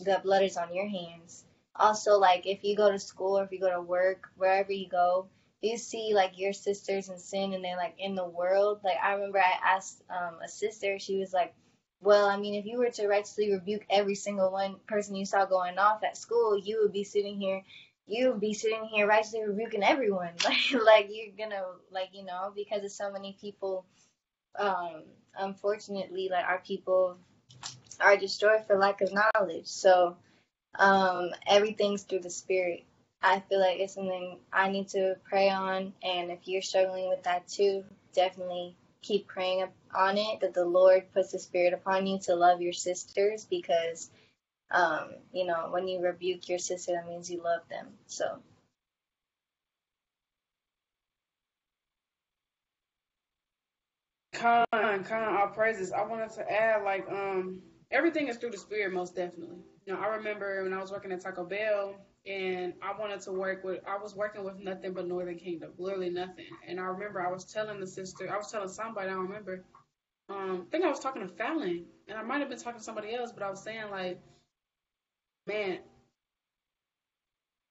the blood is on your hands. Also, like, if you go to school or if you go to work, wherever you go, you see, like, your sisters in sin and they're, like, in the world. Like, I remember I asked a sister, she was like, well, I mean, if you were to righteously rebuke every single one person you saw going off at school, you would be sitting here righteously rebuking everyone. Like you're gonna, because of so many people, unfortunately, like our people are destroyed for lack of knowledge. So everything's through the Spirit. I feel like it's something I need to pray on, and if you're struggling with that too, definitely keep praying on it, that the Lord puts the Spirit upon you to love your sisters, because when you rebuke your sister, that means you love them. So All praises. I wanted to add, like, everything is through the Spirit, most definitely. I remember when I was working at Taco Bell, and I was working with nothing but Northern Kingdom, literally nothing. And I remember I was telling somebody, I don't remember, I think I was talking to Fallon, and I might have been talking to somebody else, but I was saying, like, man,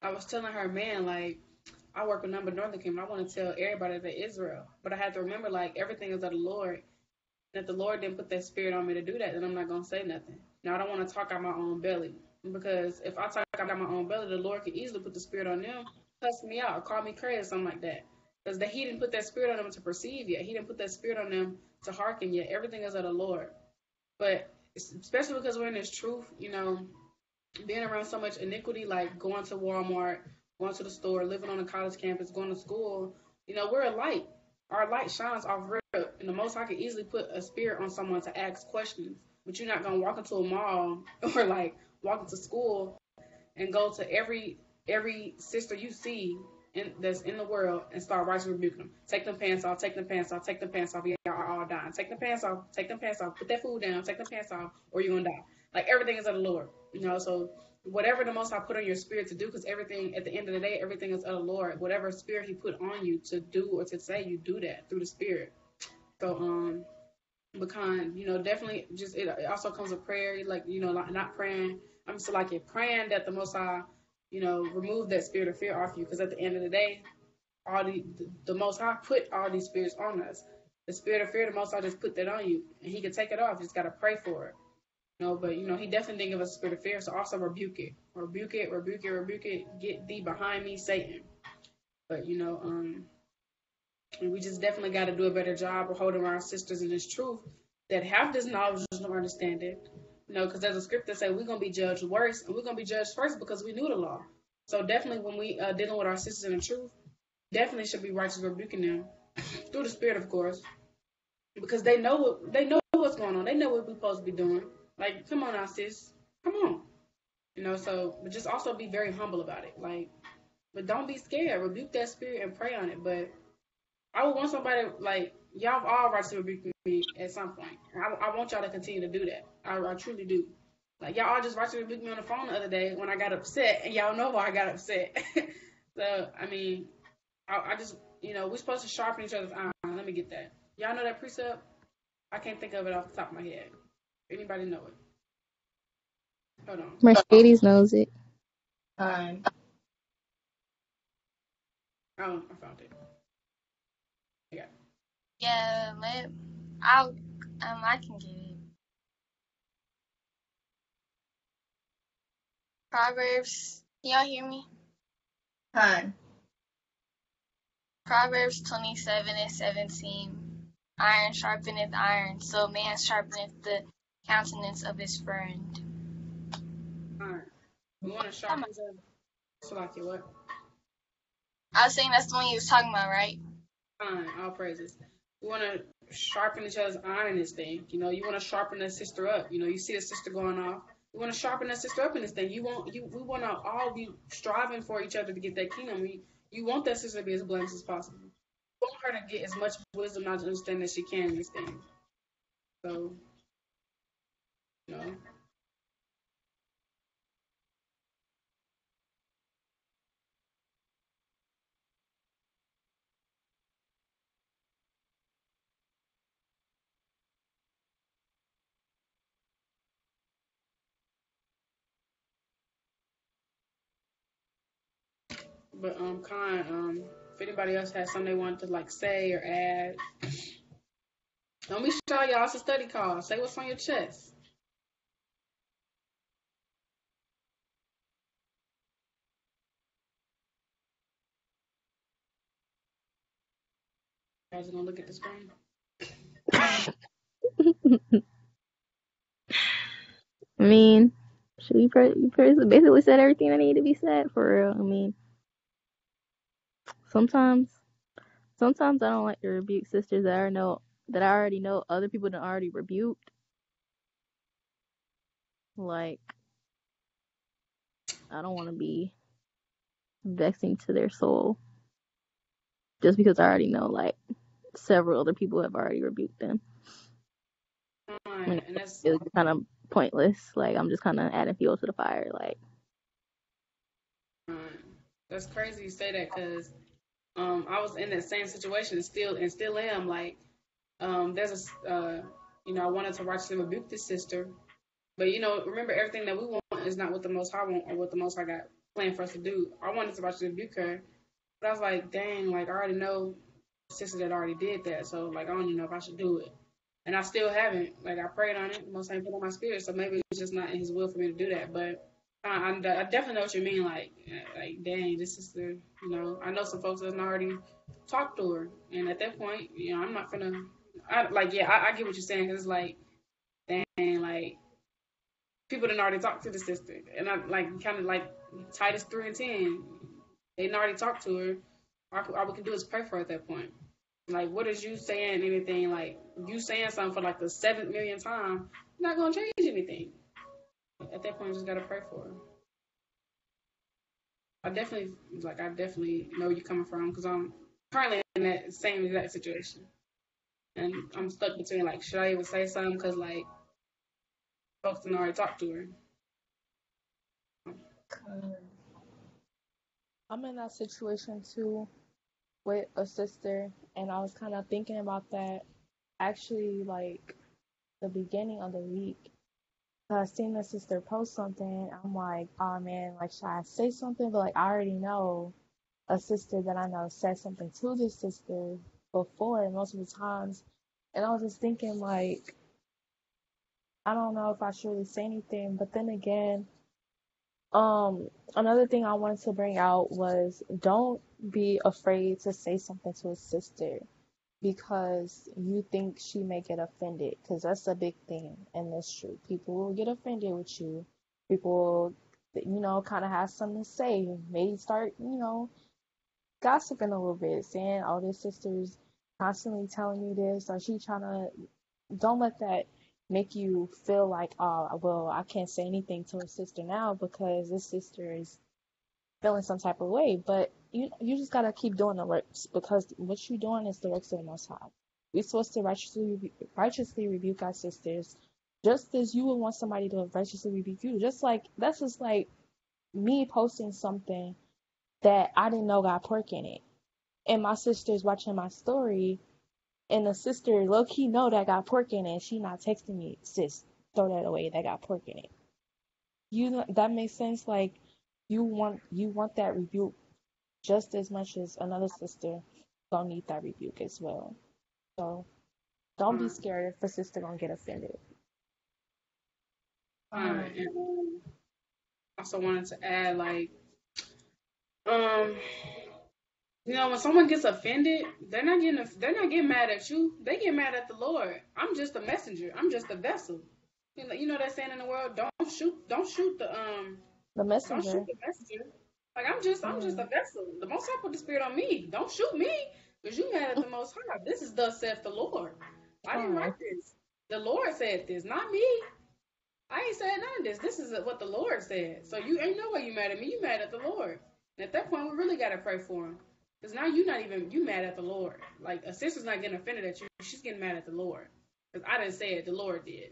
I was telling her, man, like, I work with number Northern Kingdom. I want to tell everybody that Israel. But I had to remember, like, everything is of the Lord. And if the Lord didn't put that Spirit on me to do that, then I'm not going to say nothing. Now, I don't want to talk out my own belly. Because if I talk out my own belly, the Lord could easily put the Spirit on them, cuss me out, or call me crazy or something like that. Because he didn't put that spirit on them to perceive yet. He didn't put that spirit on them to hearken yet. Everything is of the Lord. But especially because we're in this truth, you know, being around so much iniquity, like going to Walmart, going to the store, living on a college campus, going to school, you know, we're a light. Our light shines off real. And the Most High can easily put a spirit on someone to ask questions. But you're not going to walk into a mall or like walk into school and go to every sister you see that's in the world and start righteously rebuking them. Take them pants off, take them pants off, take them pants off. Y'all are all dying. Take them pants off, take them pants off. Put that food down, take them pants off, or you're going to die. Like, everything is of the Lord. You know, so whatever the Most High put on your spirit to do, because everything, at the end of the day, everything is of the Lord. Whatever spirit he put on you to do or to say, you do that through the spirit. So, because, you know, definitely just, it also comes with prayer, like, you know, like not praying. I'm just like, you're praying that the Most High, you know, remove that spirit of fear off you, because at the end of the day, all the Most High put all these spirits on us. The spirit of fear, the Most High just put that on you, and he can take it off. You just got to pray for it. You know, but, you know, he definitely didn't give us a spirit of fear, so also rebuke it. Rebuke it, rebuke it, rebuke it. Get thee behind me, Satan. But, you know, and we just definitely got to do a better job of holding our sisters in this truth that have this knowledge and understanding. You know, because there's a script that says we're going to be judged worse, and we're going to be judged first because we knew the law. So definitely when we dealing with our sisters in the truth, definitely should be righteous rebuking them through the spirit, of course, because they know what's going on. They know what we're supposed to be doing. Like, come on now, sis. Come on. You know, so, but just also be very humble about it. Like, but don't be scared. Rebuke that spirit and pray on it. But I would want somebody, like, y'all all righteously rebuke me at some point. I want y'all to continue to do that. I truly do. Like, y'all all just righteously rebuked me on the phone the other day when I got upset, and y'all know why I got upset. So, I mean, I just, you know, we're supposed to sharpen each other's iron. Let me get that. Y'all know that precept? I can't think of it off the top of my head. Anybody know it? Hold on. Mercedes knows it. Oh, I found it. Yeah. Yeah, I can get it. Proverbs, can y'all hear me? Hi. Proverbs 27:17. Iron sharpeneth iron, so man sharpeneth the countenance of his friend. Alright. You want to sharpen each other? So like you what? I was saying that's the one you was talking about, right? Fine, all praises. We want to sharpen each other's iron in this thing. You know, you want to sharpen that sister up. You know, you see a sister going off. We want to sharpen that sister up in this thing. We want to all be striving for each other to get that kingdom. You want that sister to be as blameless as possible. You want her to get as much wisdom, knowledge, and understanding as she can in this thing. So, you know. But if anybody else has something they want to like say or add, don't be shy, y'all. It's a study call. Say what's on your chest. You guys are gonna look at the screen. I mean, you basically said everything that needed to be said for real. I mean, sometimes I don't like to rebuke sisters that I already know other people done already rebuked. Like, I don't want to be vexing to their soul just because I already know like several other people have already rebuked them. And that's kind of pointless. Like, I'm just kind of adding fuel to the fire. Like, that's crazy you say that, because I was in that same situation and still am. Like, there's a I wanted to righteously rebuke this sister, but remember, everything that we want is not what the Most High want or what the Most High got planned for us to do. I wanted to righteously rebuke her, but I was like, dang, like I already know the sister that already did that, so like I don't even know if I should do it. And I still haven't. Like, I prayed on it. The Most High put on my spirit, so maybe it's just not in His will for me to do that. But I definitely know what you mean. Like, dang, this is the, I know some folks that already talked to her, and at that point, I'm not gonna. I get what you're saying. Cause it's like, dang, like people didn't already talk to the sister, and I like kind of like Titus 3:10. They didn't already talk to her. All we can do is pray for her at that point. Like, what is you saying anything? Like, you saying something for like the 7th millionth time, not gonna change anything. At that point, you just gotta pray for her. I definitely know where you're coming from because I'm currently in that same exact situation, and I'm stuck between like, should I even say something? Because like, folks didn't already talk to her. I'm in that situation too with a sister, and I was kind of thinking about that actually like the beginning of the week. I seen the sister post something. I'm like, oh man, like should I say something? But like I already know a sister that I know said something to this sister before most of the times, and I was just thinking like, I don't know if I should really say anything. But then again, another thing I wanted to bring out was don't be afraid to say something to a sister because you think she may get offended, because that's a big thing in this truth. People will get offended with you. People will, kind of have something to say. Maybe start, gossiping a little bit, saying, oh, this sister's constantly telling me this, or she trying to. Don't let that make you feel like, oh, well, I can't say anything to a sister now because this sister is feeling some type of way. But you just gotta keep doing the works, because what you're doing is the works of the Most High. We're supposed to righteously rebuke our sisters, just as you would want somebody to righteously rebuke you. That's just like me posting something that I didn't know got pork in it, and my sister's watching my story, and the sister low-key know that got pork in it, and she not texting me, sis, throw that away, that got pork in it. That makes sense. Like, you want that rebuke just as much as another sister gonna need that rebuke as well. So don't be scared if a sister gonna get offended. And also wanted to add, like, when someone gets offended, they're not getting mad at you. They get mad at the Lord. I'm just a messenger. I'm just a vessel. You know that saying in the world, don't shoot the messenger. Don't shoot the messenger. Like, I'm just a vessel. The Most High put the Spirit on me. Don't shoot me, because you mad at the Most High. This is thus saith the Lord. I didn't write this. The Lord said this, not me. I ain't said none of this. This is what the Lord said. So you ain't no way you mad at me. You mad at the Lord. And at that point, we really got to pray for him. Because now you mad at the Lord. Like, a sister's not getting offended at you. She's getting mad at the Lord. Because I didn't say it. The Lord did.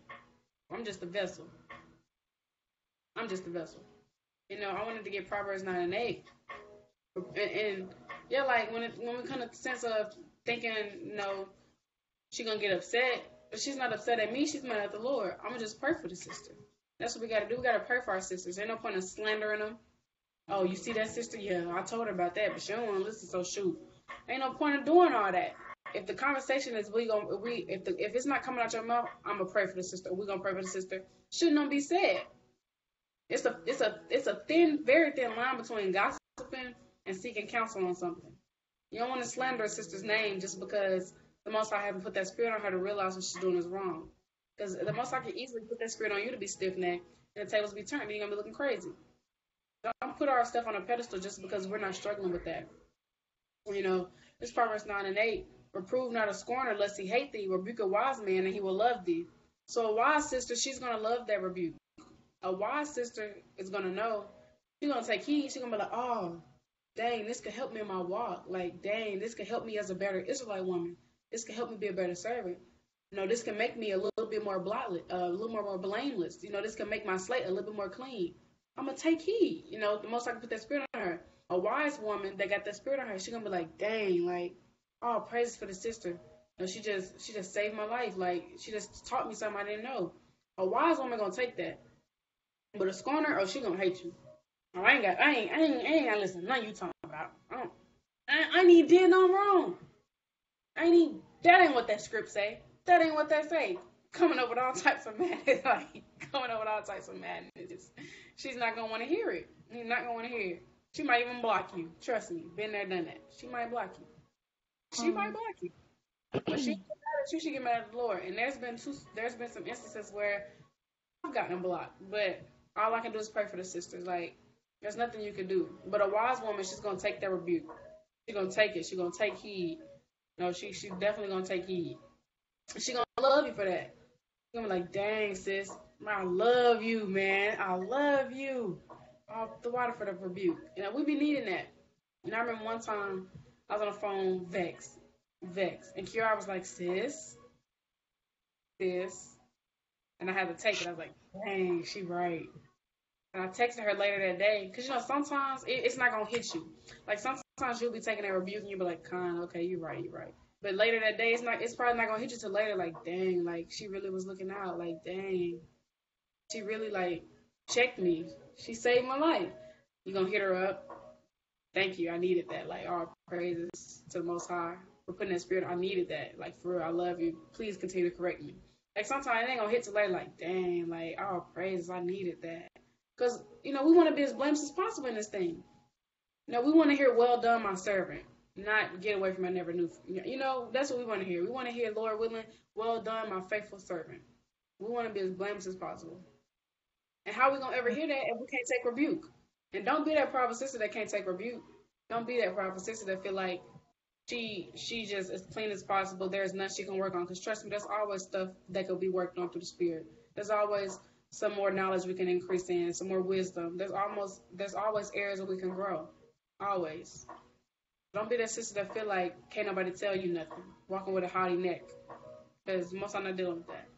I'm just a vessel. I'm just a vessel. I wanted to get Proverbs 9:8. And yeah, like, when we come to the sense of thinking, she going to get upset. But she's not upset at me. She's mad at the Lord. I'm going to just pray for the sister. That's what we got to do. We got to pray for our sisters. Ain't no point in slandering them. Oh, you see that sister? Yeah, I told her about that, but she don't want to listen, so shoot. Ain't no point in doing all that. If the conversation is if it's not coming out your mouth, I'm gonna pray for the sister. We're gonna pray for the sister. Shouldn't be said. It's a very thin line between gossiping and seeking counsel on something. You don't want to slander a sister's name just because the Most High haven't put that spirit on her to realize what she's doing is wrong. Because the Most High can easily put that spirit on you to be stiff-necked, and the tables be turned, and you're gonna be looking crazy. Don't put our stuff on a pedestal just because we're not struggling with that. This Proverbs 9:8, reprove not a scorner lest he hate thee, rebuke a wise man and he will love thee. So a wise sister, she's going to love that rebuke. A wise sister is going to know, she's going to take heed, she's going to be like, oh, dang, this could help me in my walk. Like, dang, this could help me as a better Israelite woman. This could help me be a better servant. This can make me a little bit more more blameless. This can make my slate a little bit more clean. I'm going to take heed. The Most I can put that spirit on her. A wise woman that got that spirit on her, she's going to be like, dang, like, oh, praise for the sister. She just saved my life. Like, she just taught me something I didn't know. A wise woman going to take that. But a scorner, she going to hate you. Oh, I ain't got to listen to nothing you talking about. I ain't did no wrong. That ain't what that script say. That ain't what that say. Coming up with all types of mad, like, coming up with all types of madness. She's not going to want to hear it. You're not going to want to hear it. She might even block you. Trust me. Been there, done that. She might block you. She might block you. But she get mad at you, she get mad at the Lord. And there's been some instances where I've gotten blocked. But all I can do is pray for the sisters. Like, there's nothing you can do. But a wise woman, she's going to take that rebuke. She's going to take it. She's going to take heed. No, she's definitely going to take heed. She's going to love you for that. She's going to be like, dang, sis, I love you, man. I love you. Off the water for the rebuke. You know, we be needing that. And I remember one time I was on the phone, vexed. And Kiara was like, sis. And I had to take it. I was like, dang, she right. And I texted her later that day. Because, you know, sometimes it's not going to hit you. Like, sometimes you'll be taking that rebuke and you'll be like, Con, okay, you're right. But later that day, it's probably not going to hit you till later. Like, dang, like, she really was looking out. Like, dang. She really, like, checked me. She saved my life. You're going to hit her up. Thank you. I needed that. Like, all praises to the Most High for putting that spirit. I needed that. Like, for real, I love you. Please continue to correct me. Like, sometimes it ain't going to hit till later. Like, dang, like, all praises. I needed that. Because, you know, we want to be as blameless as possible in this thing. You know, we want to hear, well done, my servant. Not get away from I never knew. You know, that's what we want to hear. We want to hear, Lord willing, well done, my faithful servant. We want to be as blameless as possible. And how we going to ever hear that if we can't take rebuke? And don't be that private sister that can't take rebuke. Don't be that private sister that feel like she just as clean as possible. There's nothing she can work on. Because trust me, there's always stuff that could be worked on through the Spirit. There's always some more knowledge we can increase in, some more wisdom. There's always areas where we can grow. Always. Don't be that sister that feel like can't nobody tell you nothing. Walking with a haughty neck. Because most I'm not dealing with that.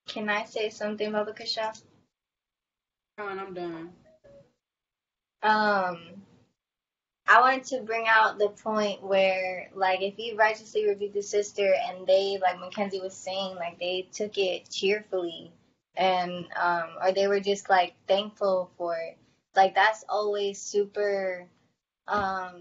Can I say something, Baba Kasha? I'm done. I wanted to bring out the point where, like, if you righteously rebuke the sister and they, like Mackenzie was saying, like, they took it cheerfully and, or they were just, like, thankful for it. Like, that's always super, I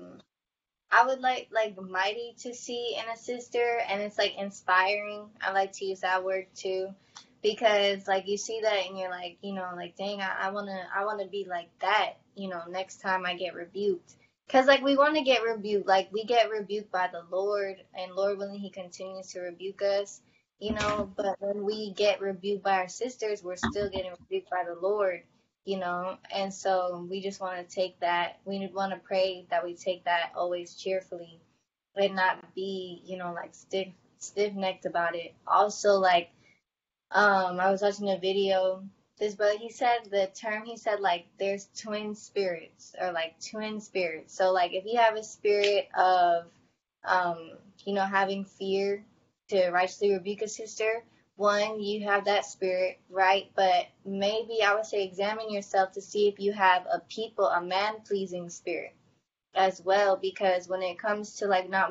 would like mighty to see in a sister, and it's, like, inspiring. I like to use that word, too. Because, like, you see that and you're like, you know, like, dang, I wanna be like that, you know, next time I get rebuked. Because, like, we want to get rebuked. Like, we get rebuked by the Lord, and Lord willing, He continues to rebuke us, you know. But when we get rebuked by our sisters, we're still getting rebuked by the Lord, you know. And so we just want to take that. We want to pray that we take that always cheerfully and not be, you know, like, stiff-necked about it. Also, like, I was watching a video, this brother, he said, like, there's twin spirits, or, like, twin spirits. So, like, if you have a spirit of, you know, having fear to righteously rebuke a sister, one, you have that spirit, right? But maybe I would say examine yourself to see if you have a man-pleasing spirit as well, because when it comes to, like, not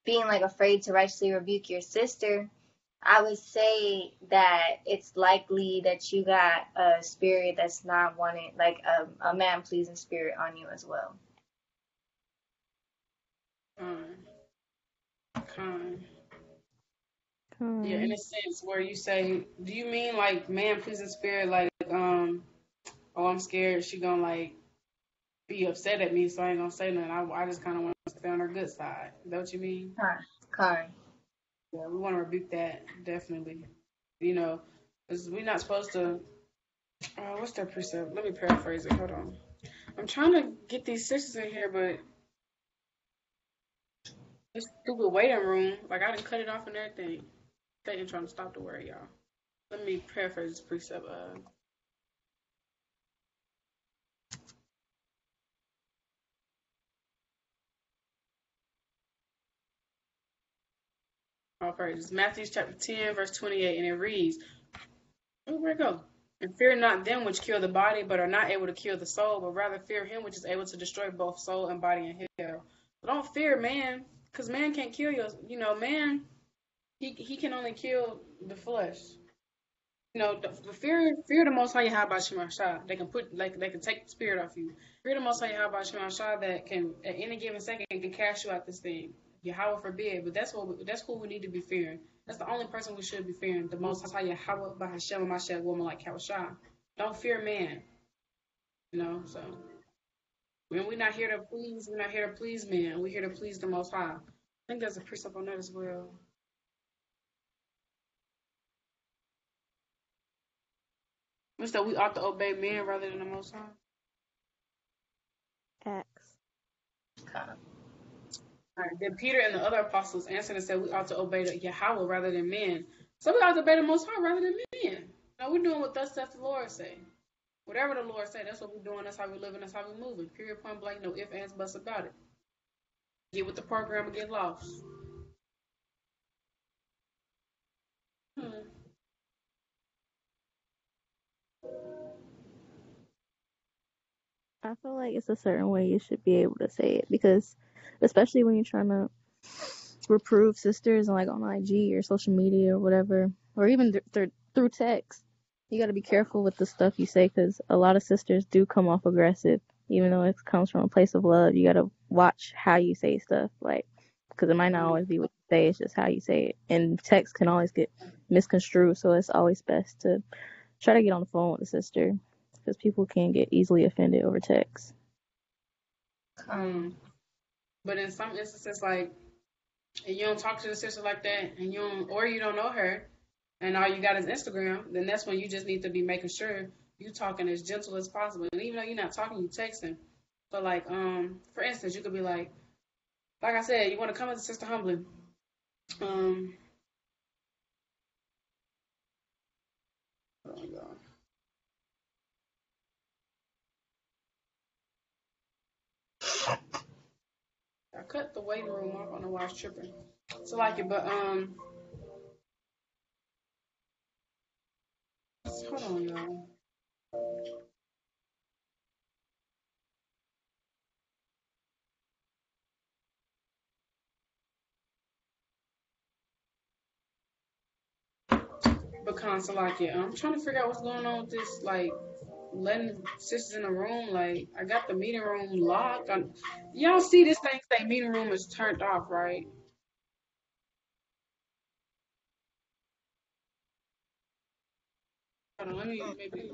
being, like, afraid to righteously rebuke your sister, I would say that it's likely that you got a spirit that's not wanting, like a man-pleasing spirit on you as well. Yeah, in a sense where you say, do you mean like man-pleasing spirit, like, oh, I'm scared she gonna, like, be upset at me, so I ain't gonna say nothing. I just kind of want to stay on her good side. Is that what you mean? Kind. Yeah, we want to rebuke that, definitely. You know, because we're not supposed to, what's that precept? Let me paraphrase it. Hold on. I'm trying to get these sisters in here, but this stupid waiting room, like, I done cut it off and everything. They ain't trying to stop the word, y'all. Let me paraphrase this precept. All praises. Matthew chapter 10, verse 28, and it reads, where'd it go? And fear not them which kill the body, but are not able to kill the soul, but rather fear him which is able to destroy both soul and body in hell. So don't fear man, because man can't kill you. You know, man, he can only kill the flesh. You know, the fear the Most High Yahweh Shema Shah. They can take the spirit off you. Fear the Most High Yahweh Shema Shah that can at any given second can cast you out this thing. Yahweh forbid, but that's who we need to be fearing. That's the only person we should be fearing. The Most High Yahweh Bahashem Mashiach woman like Kawashah. Don't fear man. So when we're not here to please, we're not here to please men. We're here to please the Most High. I think there's a precept on that as well. Which that we ought to obey men rather than the Most High. Acts. Right. Then Peter and the other apostles answered and said we ought to obey the Yahweh rather than men. So we ought to obey the Most High rather than men. Now we're doing what thus saith the Lord say. Whatever the Lord say, that's what we're doing. That's how we're living. That's how we're moving. Period, point blank. No ifs, ands, buts about it. Get with the program and get lost. I feel like it's a certain way you should be able to say it, because especially when you're trying to reprove sisters like on IG or social media or whatever, or even through text, you got to be careful with the stuff you say, because a lot of sisters do come off aggressive, even though it comes from a place of love. You got to watch how you say stuff, like, because it might not always be what you say, it's just how you say it, and text can always get misconstrued. So it's always best to try to get on the phone with the sister, because people can get easily offended over text. But in some instances, like, if you don't talk to the sister like that, and you don't know her, and all you got is Instagram, then that's when you just need to be making sure you talking as gentle as possible. And even though you're not talking, you texting. So like, for instance, you could be like I said, you want to come as a sister humbly. Hold on, y'all. I cut the waiting room off. I don't know why I was tripping. So like it, but hold on, y'all. But Consolaki, I'm trying to figure out what's going on with this, like, letting sisters in the room. Like, I got the meeting room locked. Y'all see this thing say meeting room is turned off, right? Hold on, let me maybe.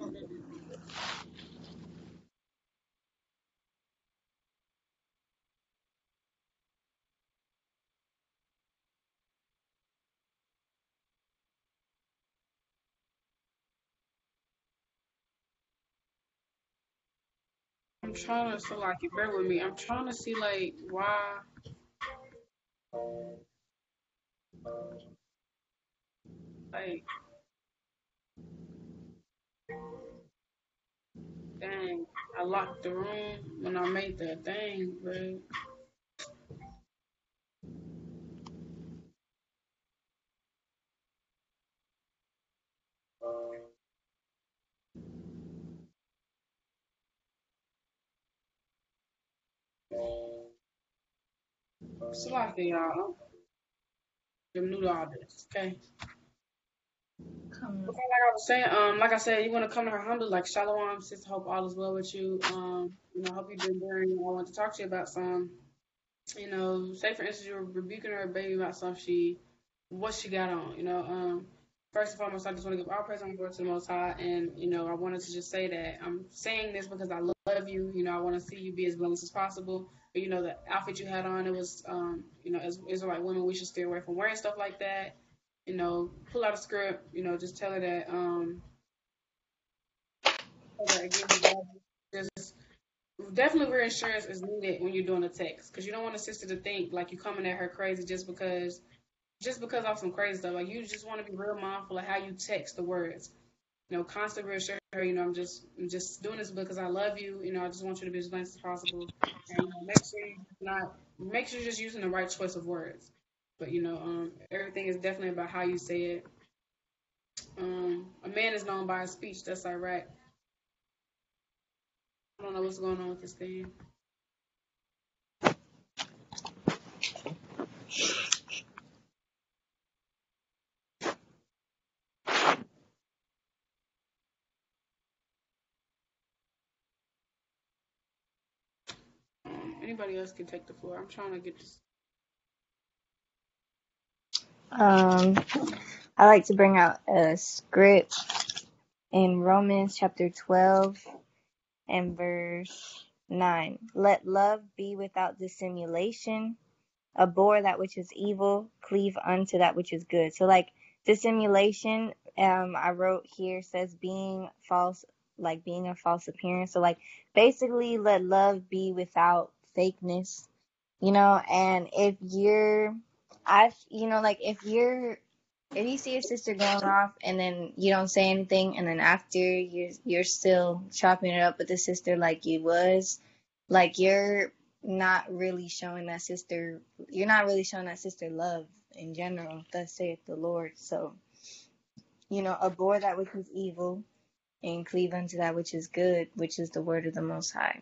I'm trying to, so like, you bear with me. I'm trying to see, like, why. Like, dang, I locked the room when I made that thing, but. So like, y'all, I'm new to all this, okay? Okay, like I was saying, like I said, you want to come to her humble, like SHALAWAM, sister. Hope all is well with you. Hope you've been bearing. I want to talk to you about some. Say for instance, you're rebuking her baby about what she got on. First and foremost, I just want to give all praise and glory to the Most High, and I wanted to just say that I'm saying this because I love you. I want to see you be as blameless as possible. But the outfit you had on, it was, as Israelite women, we should stay away from wearing stuff like that. Pull out a script. Just tell her that. Just definitely reassurance is needed when you're doing a text, because you don't want a sister to think like you're coming at her crazy just because of some crazy stuff. Like, you just want to be real mindful of how you text the words. Constantly reassure her, I'm just doing this because I love you. I just want you to be as nice as possible. And make sure you're just using the right choice of words. But everything is definitely about how you say it. A man is known by his speech. That's Iraq. I don't know what's going on with this thing. Anybody else can take the floor. I'm trying to get this. I like to bring out a script in Romans chapter 12 and verse 9. Let love be without dissimulation. Abhor that which is evil, cleave unto that which is good. So like dissimulation, I wrote here says being false, like being a false appearance. So like basically let love be without fakeness, and if you're, like if you see your sister going off and then you don't say anything, and then after you're still chopping it up with the sister like you was, like you're not really showing that sister love in general. Thus saith the Lord. So, abhor that which is evil and cleave unto that which is good, which is the word of the Most High.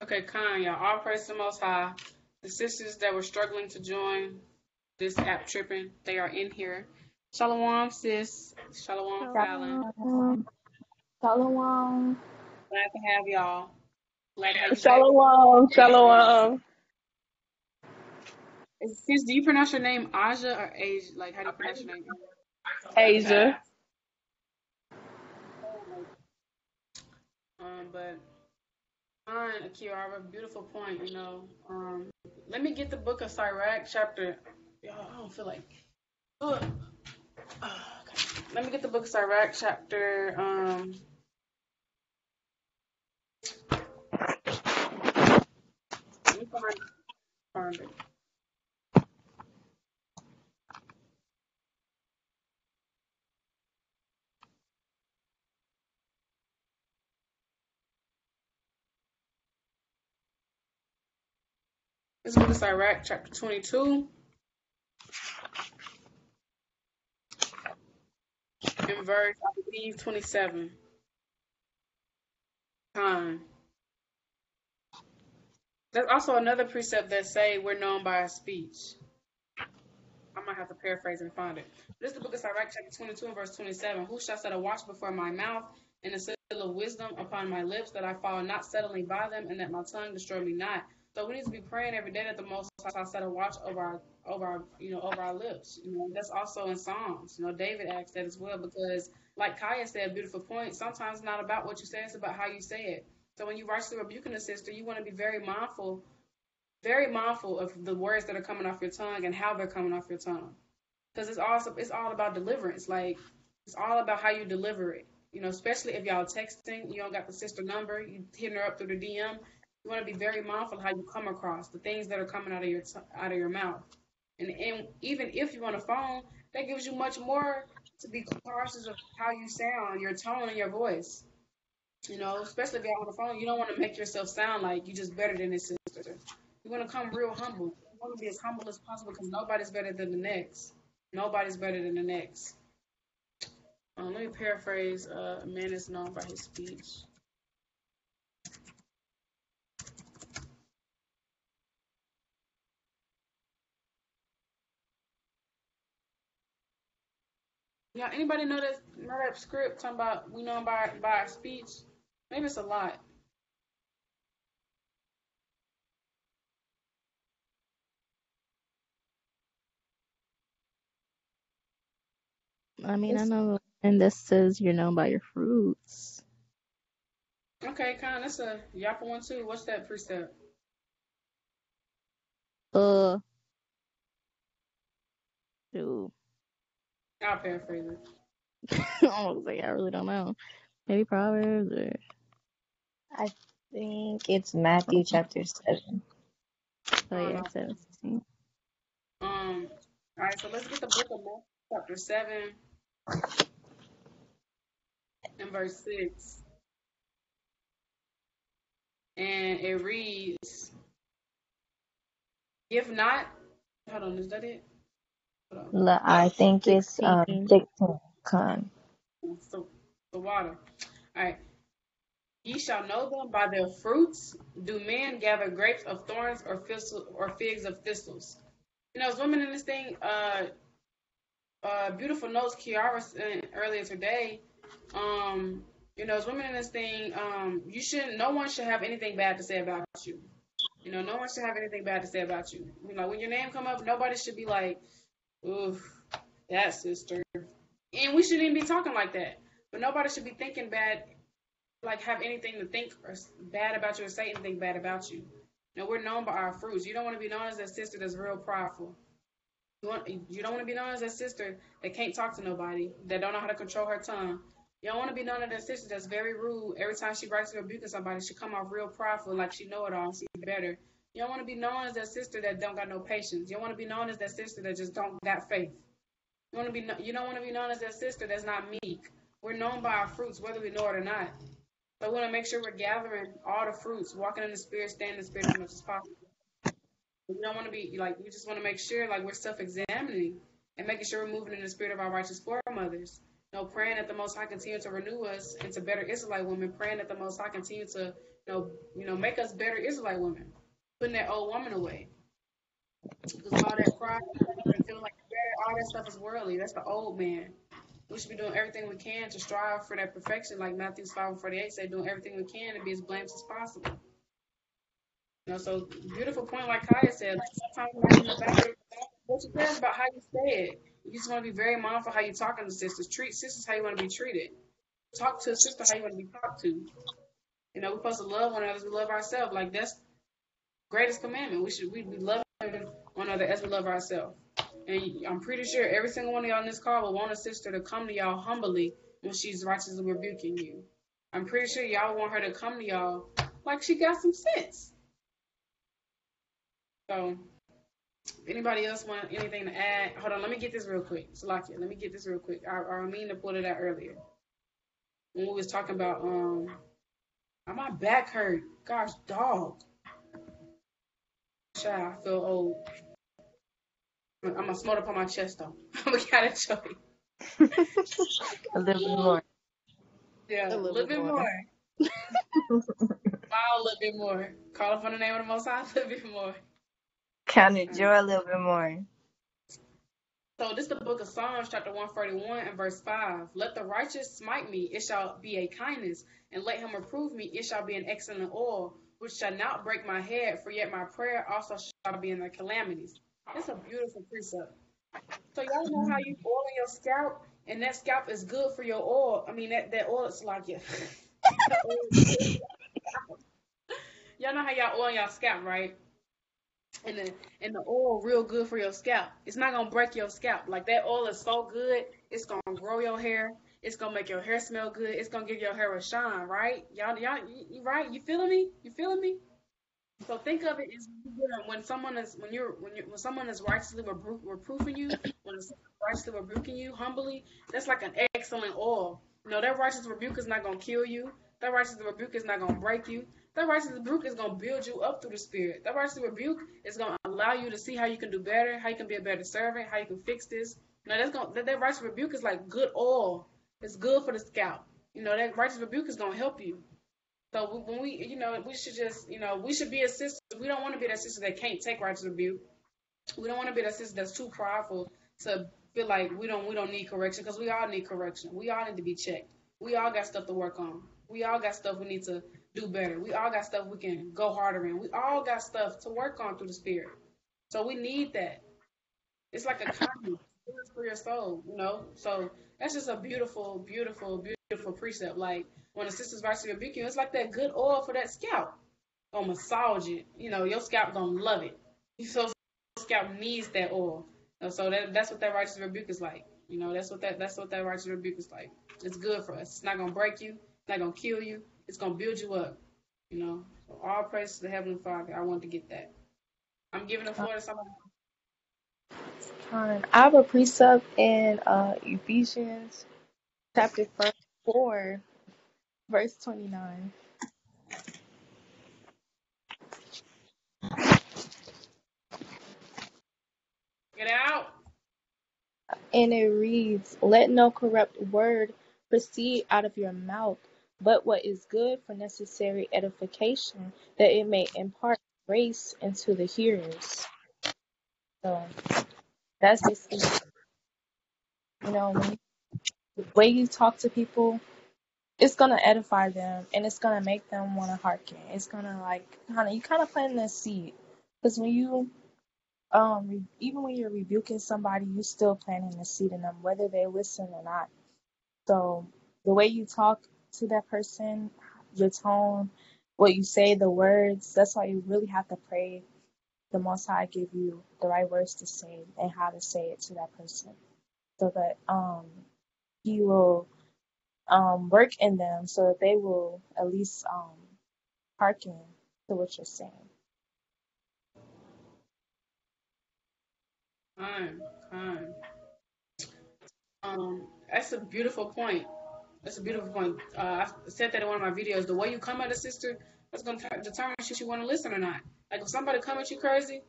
Okay, Khan, y'all. All praise to the Most High. The sisters that were struggling to join this app tripping, they are in here. Shalawam, sis. Shalawam, Fallon. Shalom. Glad to have y'all. Glad to have you back. Shalawam. Sis, do you pronounce your name Aja or Asia? Like, how do you pronounce your name? Asia. But Kiara, beautiful point. Let me get the book of Sirach chapter. Y'all, I don't feel like. Okay. Let me get the book of Sirach chapter. Let me find it. This book of Sirach chapter 22. In verse, I believe, 27. Time. There's also another precept that say we're known by our speech. I might have to paraphrase and find it. This is the book of Sirach, chapter 22 and verse 27. Who shall set a watch before my mouth and a seal of wisdom upon my lips, that I fall not suddenly by them, and that my tongue destroy me not? So we need to be praying every day that the Most High set a watch over our lips. That's also in Psalms. David asked that as well, because like Kaya said, beautiful point. Sometimes it's not about what you say; it's about how you say it. So when you righteously rebuking a sister, you want to be very mindful of the words that are coming off your tongue and how they're coming off your tongue. Because it's all about deliverance. Like, it's all about how you deliver it. Especially if y'all texting, you don't got the sister number, you hitting her up through the DM. You want to be very mindful of how you come across the things that are coming out of your mouth. And even if you're on a phone, that gives you much more to be cautious of how you sound, your tone, and your voice. Especially if you're on the phone, you don't want to make yourself sound like you're just better than this sister. You want to come real humble. You want to be as humble as possible, because nobody's better than the next. Nobody's better than the next. Let me paraphrase. A man is known by his speech. Yeah, anybody know that script talking about we know by our speech? Maybe it's a lot. I mean, I know, and this says you're known by your fruits. Okay, Con, that's a Yapa one too. What's that precept? Dude. I'll paraphrase it. I was like, I really don't know. Maybe Proverbs or. I think it's Matthew chapter 7. Oh yeah, 7:16. All right, so let's get the book of Matthew chapter 7 and verse 6. And it reads, "Give not." Hold on, is that it? I think it's 16. Con. So The water. All right. Ye shall know them by their fruits. Do men gather grapes of thorns or figs of thistles? You know, as women in this thing, beautiful notes Kiara sent earlier today. You know, as women in this thing, no one should have anything bad to say about you. You know, no one should have anything bad to say about you. You know, when your name come up, nobody should be like, oof, that sister. And we shouldn't even be talking like that. But nobody should be thinking bad, like have anything to think or bad about you or say anything bad about you. You know, we're known by our fruits. You don't want to be known as that sister that's real prideful. You don't want to be known as that sister that can't talk to nobody, that don't know how to control her tongue. You don't want to be known as that sister that's very rude. Every time she writes a rebuke of somebody, she come off real prideful, like she know it all, she better. You don't want to be known as that sister that don't got no patience. You don't want to be known as that sister that just don't got faith. You don't want to be known as that sister that's not meek. We're known by our fruits, whether we know it or not. So we want to make sure we're gathering all the fruits, walking in the Spirit, staying in the Spirit as much as possible. We don't want to be like, we just want to make sure like we're self-examining and making sure we're moving in the spirit of our righteous foremothers. You know, praying that the Most High continue to renew us into better Israelite women, praying that the Most High continue to, make us better Israelite women, putting that old woman away. Because all that pride and feeling like all that stuff is worldly. That's the old man. We should be doing everything we can to strive for that perfection, like Matthew 5:48 said, doing everything we can to be as blameless as possible. You know, so beautiful point, like Kaya said, like sometimes in the back, what you said about how you say it. You just want to be very mindful how you're talking to sisters. Treat sisters how you want to be treated. Talk to a sister how you want to be talked to. You know, we're supposed to love one another as we love ourselves. Like that's the greatest commandment. We be loving one another as we love ourselves. And I'm pretty sure every single one of y'all in this call will want a sister to come to y'all humbly when she's righteously rebuking you. I'm pretty sure y'all want her to come to y'all like she got some sense. So, if anybody else want anything to add? Hold on, let me get this real quick. Salakia, let me get this real quick. I mean to pull it out earlier. When we was talking about, my back hurt. Gosh, dog. Child, I feel old. I'm going to smoke up on my chest, though. I'm going to kind of show you. A little bit more. Yeah, a little bit more. Smile a little bit more. Call upon the name of the Most High a little bit more. Count your joy a little bit more. So this is the book of Psalms, chapter 141 and verse 5. Let the righteous smite me, it shall be a kindness, and let him reprove me, it shall be an excellent oil, which shall not break my head, for yet my prayer also shall be in the calamities. It's a beautiful precept. So y'all know how you oil your scalp, and that scalp is good for your oil. I mean, that oil is like it. Y'all know how y'all oil your scalp, right? And the oil real good for your scalp. It's not gonna break your scalp. Like that oil is so good, it's gonna grow your hair. It's gonna make your hair smell good. It's gonna give your hair a shine, right? Y'all, right? You feeling me? You feeling me? So think of it as when someone is when someone is righteously reproofing you, when someone is righteously rebuking you humbly, that's like an excellent oil. You know, that righteous rebuke is not gonna kill you. That righteous rebuke is not gonna break you. That righteous rebuke is going to build you up through the Spirit. That righteous rebuke is going to allow you to see how you can do better, how you can be a better servant, how you can fix this. You know, that righteous rebuke is like good oil. It's good for the scalp. You know, that righteous rebuke is going to help you. So when we, we should just, we should be a sister. We don't want to be that sister that can't take righteous rebuke. We don't want to be that sister that's too prideful to feel like we don't need correction, because we all need correction. We all need to be checked. We all got stuff to work on. We all got stuff we need to do better. We all got stuff we can go harder in. We all got stuff to work on through the Spirit. So we need that. It's like a kindness for your soul, So that's just a beautiful, beautiful, beautiful precept. Like when the sisters righteously rebuke you, it's like that good oil for that scalp. Gonna massage it. Your scalp gonna love it. So scalp needs that oil. So that's what that righteous rebuke is like. That's what that righteous rebuke is like. It's good for us. It's not gonna break you. It's not gonna kill you. It's gonna build you up. So all praise to the Heavenly Father. I want to get that. I'm giving the floor to somebody. I have a precept in Ephesians chapter 4, verse 29. Get out. And it reads, let no corrupt word proceed out of your mouth, but what is good for necessary edification, that it may impart grace into the hearers. So that's basically, when the way you talk to people, it's gonna edify them and it's gonna make them want to hearken. It's gonna you kind of plant a seed, because when you even when you're rebuking somebody, you still planting a seed in them, whether they listen or not. So the way you talk to that person, your tone, what you say, the words, that's why you really have to pray the Most High give you the right words to say and how to say it to that person, so that He will work in them, so that they will at least hearken to what you're saying. Fine. That's a beautiful point. That's a beautiful point. I said that in one of my videos. The way you come at a sister, that's going to determine if you want to listen or not. Like if somebody come at you crazy,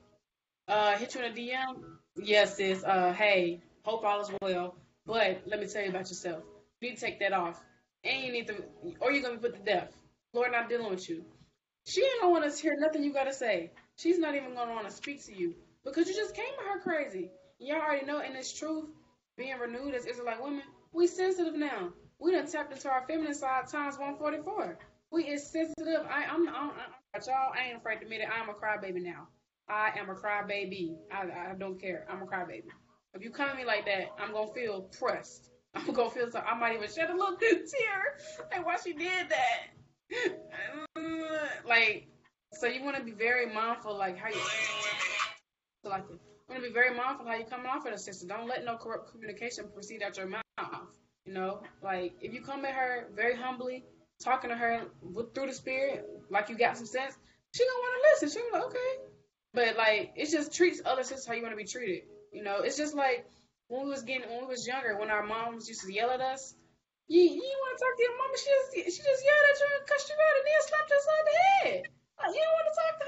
hit you in a DM, yes, sis, hey, hope all is well, but let me tell you about yourself. You need to take that off. And you need to, or you're going to be put to death. Lord not dealing with you. She ain't going to want to hear nothing you got to say. She's not even going to want to speak to you because you just came at her crazy. Y'all already know, and it's truth, being renewed as Israelite women, we sensitive now. We done tapped into our feminine side times 144. We is sensitive. I ain't afraid to admit it. I'm a crybaby now. I am a crybaby. I don't care. I'm a crybaby. If you come at me like that, I'm going to feel pressed. I'm going to feel so. I might even shed a little tear. Like, why she did that? So you want to be very mindful, like, how you want to be very mindful how you come off at a sister. Don't let no corrupt communication proceed out your mouth. Like, if you come at her very humbly, talking to her through the spirit, like you got some sense, she gonna want to listen. She gonna be like, okay. But, like, it just treats other sisters how you want to be treated. It's just like when we was younger, when our moms used to yell at us. You want to talk to your mama? She just yelled at you and cussed you out and then slapped you upside the head. Like, you don't want to talk to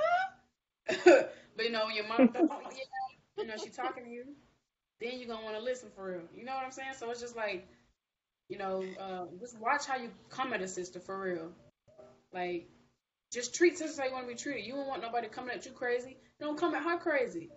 her? But when your mom she talking to you, then you're gonna want to listen for real. You know what I'm saying? So it's just like, just watch how you come at a sister for real. Like, just treat sisters how you want to be treated. You don't want nobody coming at you crazy. Don't come at her crazy.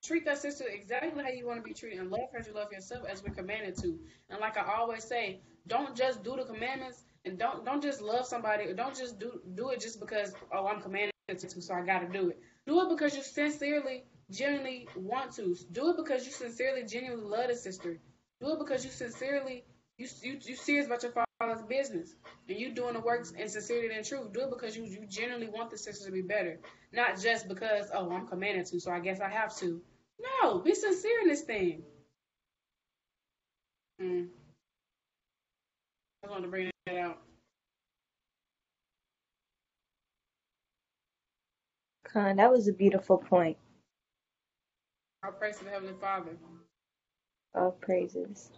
Treat that sister exactly how you want to be treated, and love her as you love yourself, as we're commanded to. And like I always say, don't just do the commandments, and don't just love somebody, or don't just do it just because, I'm commanded to, so I got to do it. Do it because you sincerely, genuinely want to. Do it because you sincerely, genuinely love the sister. Do it because you sincerely, you serious about your father's business, and you doing the works in sincerity and truth. Do it because you genuinely want the sister to be better, not just because, I'm commanded to, so I guess I have to. No, be sincere in this thing. I wanted to bring that out. That was a beautiful point. All praise to the Heavenly Father. All praises.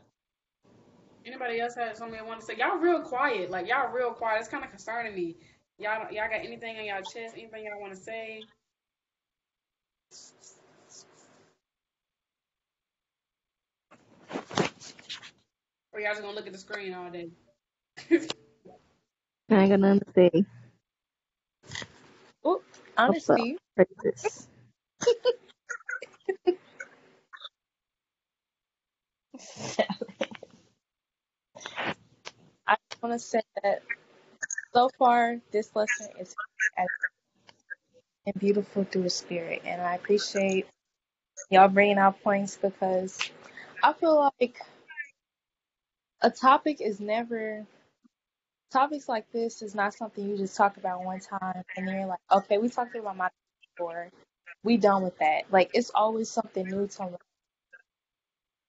Anybody else had something they want to say? Y'all real quiet. Like, y'all real quiet. It's kind of concerning me. Y'all got anything on y'all chest? Anything y'all want to say? Or y'all just gonna look at the screen all day? I ain't got nothing to say. Oh, honestly, praises. I want to say that so far this lesson is and beautiful through the spirit, and I appreciate y'all bringing out points, because I feel like topics like this is not something you just talk about one time and you're like, okay, we talked about my before, we done with that. Like, it's always something new to learn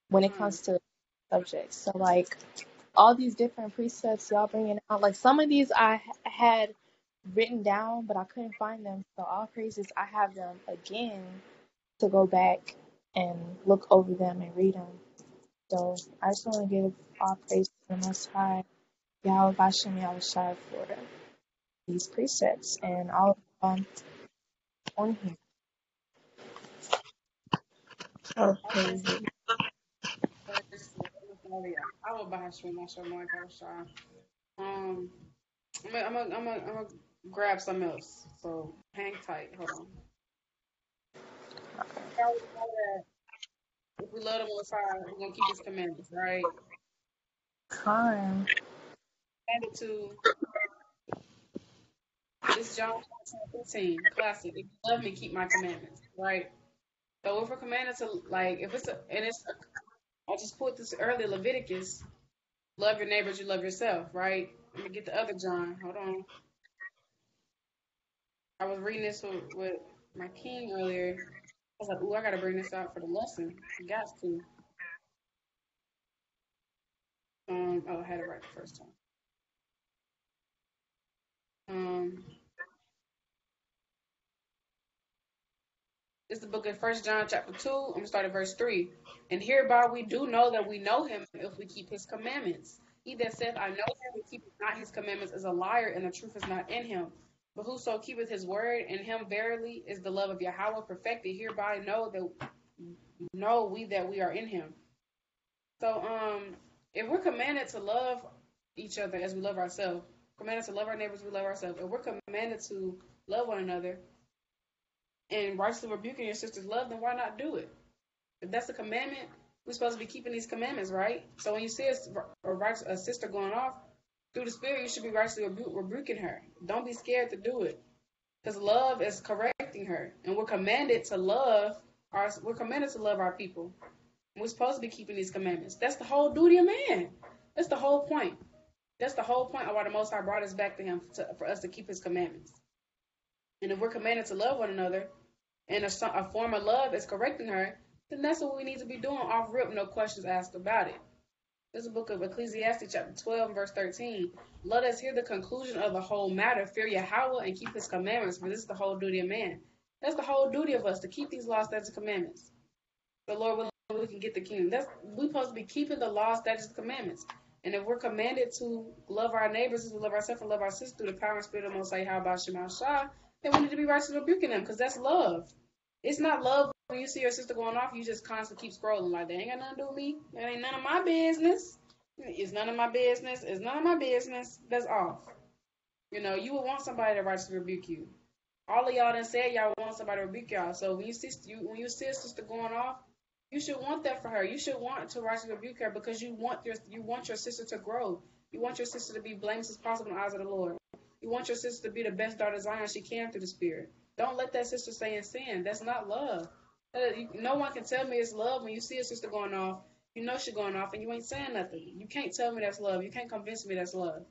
when it comes to subjects. So, like, all these different precepts y'all bringing out, like, some of these I had written down, but I couldn't find them. So all praises, I have them again to go back and look over them and read them. So I just want to give all praise to the Most High, Yahweh Bashem Yahushua, for these precepts and all on here. All praises. I will buy shrimp. I show my gosh. I'm gonna grab something else. So hang tight. Hold on. We already know that if we love the Most High, we're gonna keep His commandments, right? Con. Commanded to this John 14:15 classic. If you love me, keep my commandments, right? So if we're commanded to if it's I just put this earlier, Leviticus. Love your neighbors, you love yourself, right? Let me get the other John. Hold on. I was reading this with my king earlier. I was like, ooh, I gotta bring this out for the lesson. Got to. I had it right the first time. It's the book of 1 John chapter 2. I'm gonna start at verse 3. And hereby we do know that we know him if we keep his commandments. He that saith, I know him and keepeth not his commandments is a liar, and the truth is not in him. But whoso keepeth his word, in him verily is the love of Yahweh perfected. Hereby know we that we are in him. So if we're commanded to love each other as we love ourselves, commanded to love our neighbors, we love ourselves. If we're commanded to love one another and righteously rebuking your sister's love, then why not do it? If that's a commandment, we're supposed to be keeping these commandments, right? So when you see a sister going off through the Spirit, you should be righteously rebuking her. Don't be scared to do it, because love is correcting her, and we're commanded to love our people. We're supposed to be keeping these commandments. That's the whole duty of man. That's the whole point. That's the whole point of why the Most High brought us back to Him, for us to keep His commandments. And if we're commanded to love one another, and a form of love is correcting her, then that's what we need to be doing off rip, no questions asked about it. This is the book of Ecclesiastes, chapter 12, verse 13. Let us hear the conclusion of the whole matter. Fear Yahweh and keep His commandments, for this is the whole duty of man. That's the whole duty of us, to keep these laws, statutes, and commandments. The Lord willing, we can get the kingdom. We're supposed to be keeping the laws, statutes, and commandments. And if we're commanded to love our neighbors as we love ourselves and love our sisters through the power and spirit of the Most High, how about Shema Shah, then we need to be righteously rebuking them, because that's love. It's not love when you see your sister going off, you just constantly keep scrolling like, they ain't got nothing to do with me. That ain't none of my business. It's none of my business. It's none of my business. That's off. You would want somebody to righteously rebuke you. All of y'all done said y'all want somebody to rebuke y'all. So when you see a sister going off, you should want that for her. You should want to righteously rebuke her, because you want your sister to grow. You want your sister to be blameless as possible in the eyes of the Lord. You want your sister to be the best daughter of Zion she can through the Spirit. Don't let that sister stay in sin. That's not love. No one can tell me it's love when you see a sister going off. You know she's going off and you ain't saying nothing. You can't tell me that's love. You can't convince me that's love.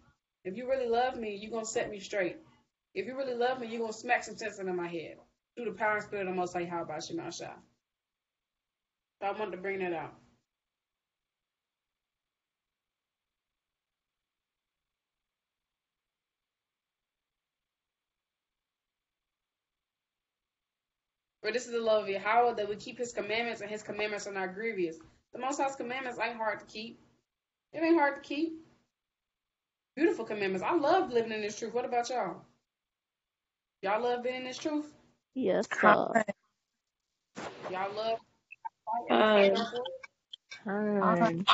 If you really love me, you're going to set me straight. If you really love me, you're going to smack some sense into my head through the power and spirit of the Most High, how about Shema Shah. So I wanted to bring that out. For this is the love of Yahweh, that we keep His commandments, and His commandments are not grievous. The Most High's commandments ain't hard to keep. It ain't hard to keep. Beautiful commandments. I love living in this truth. What about y'all? Y'all love being in this truth? Yes, sir. Y'all love Turn.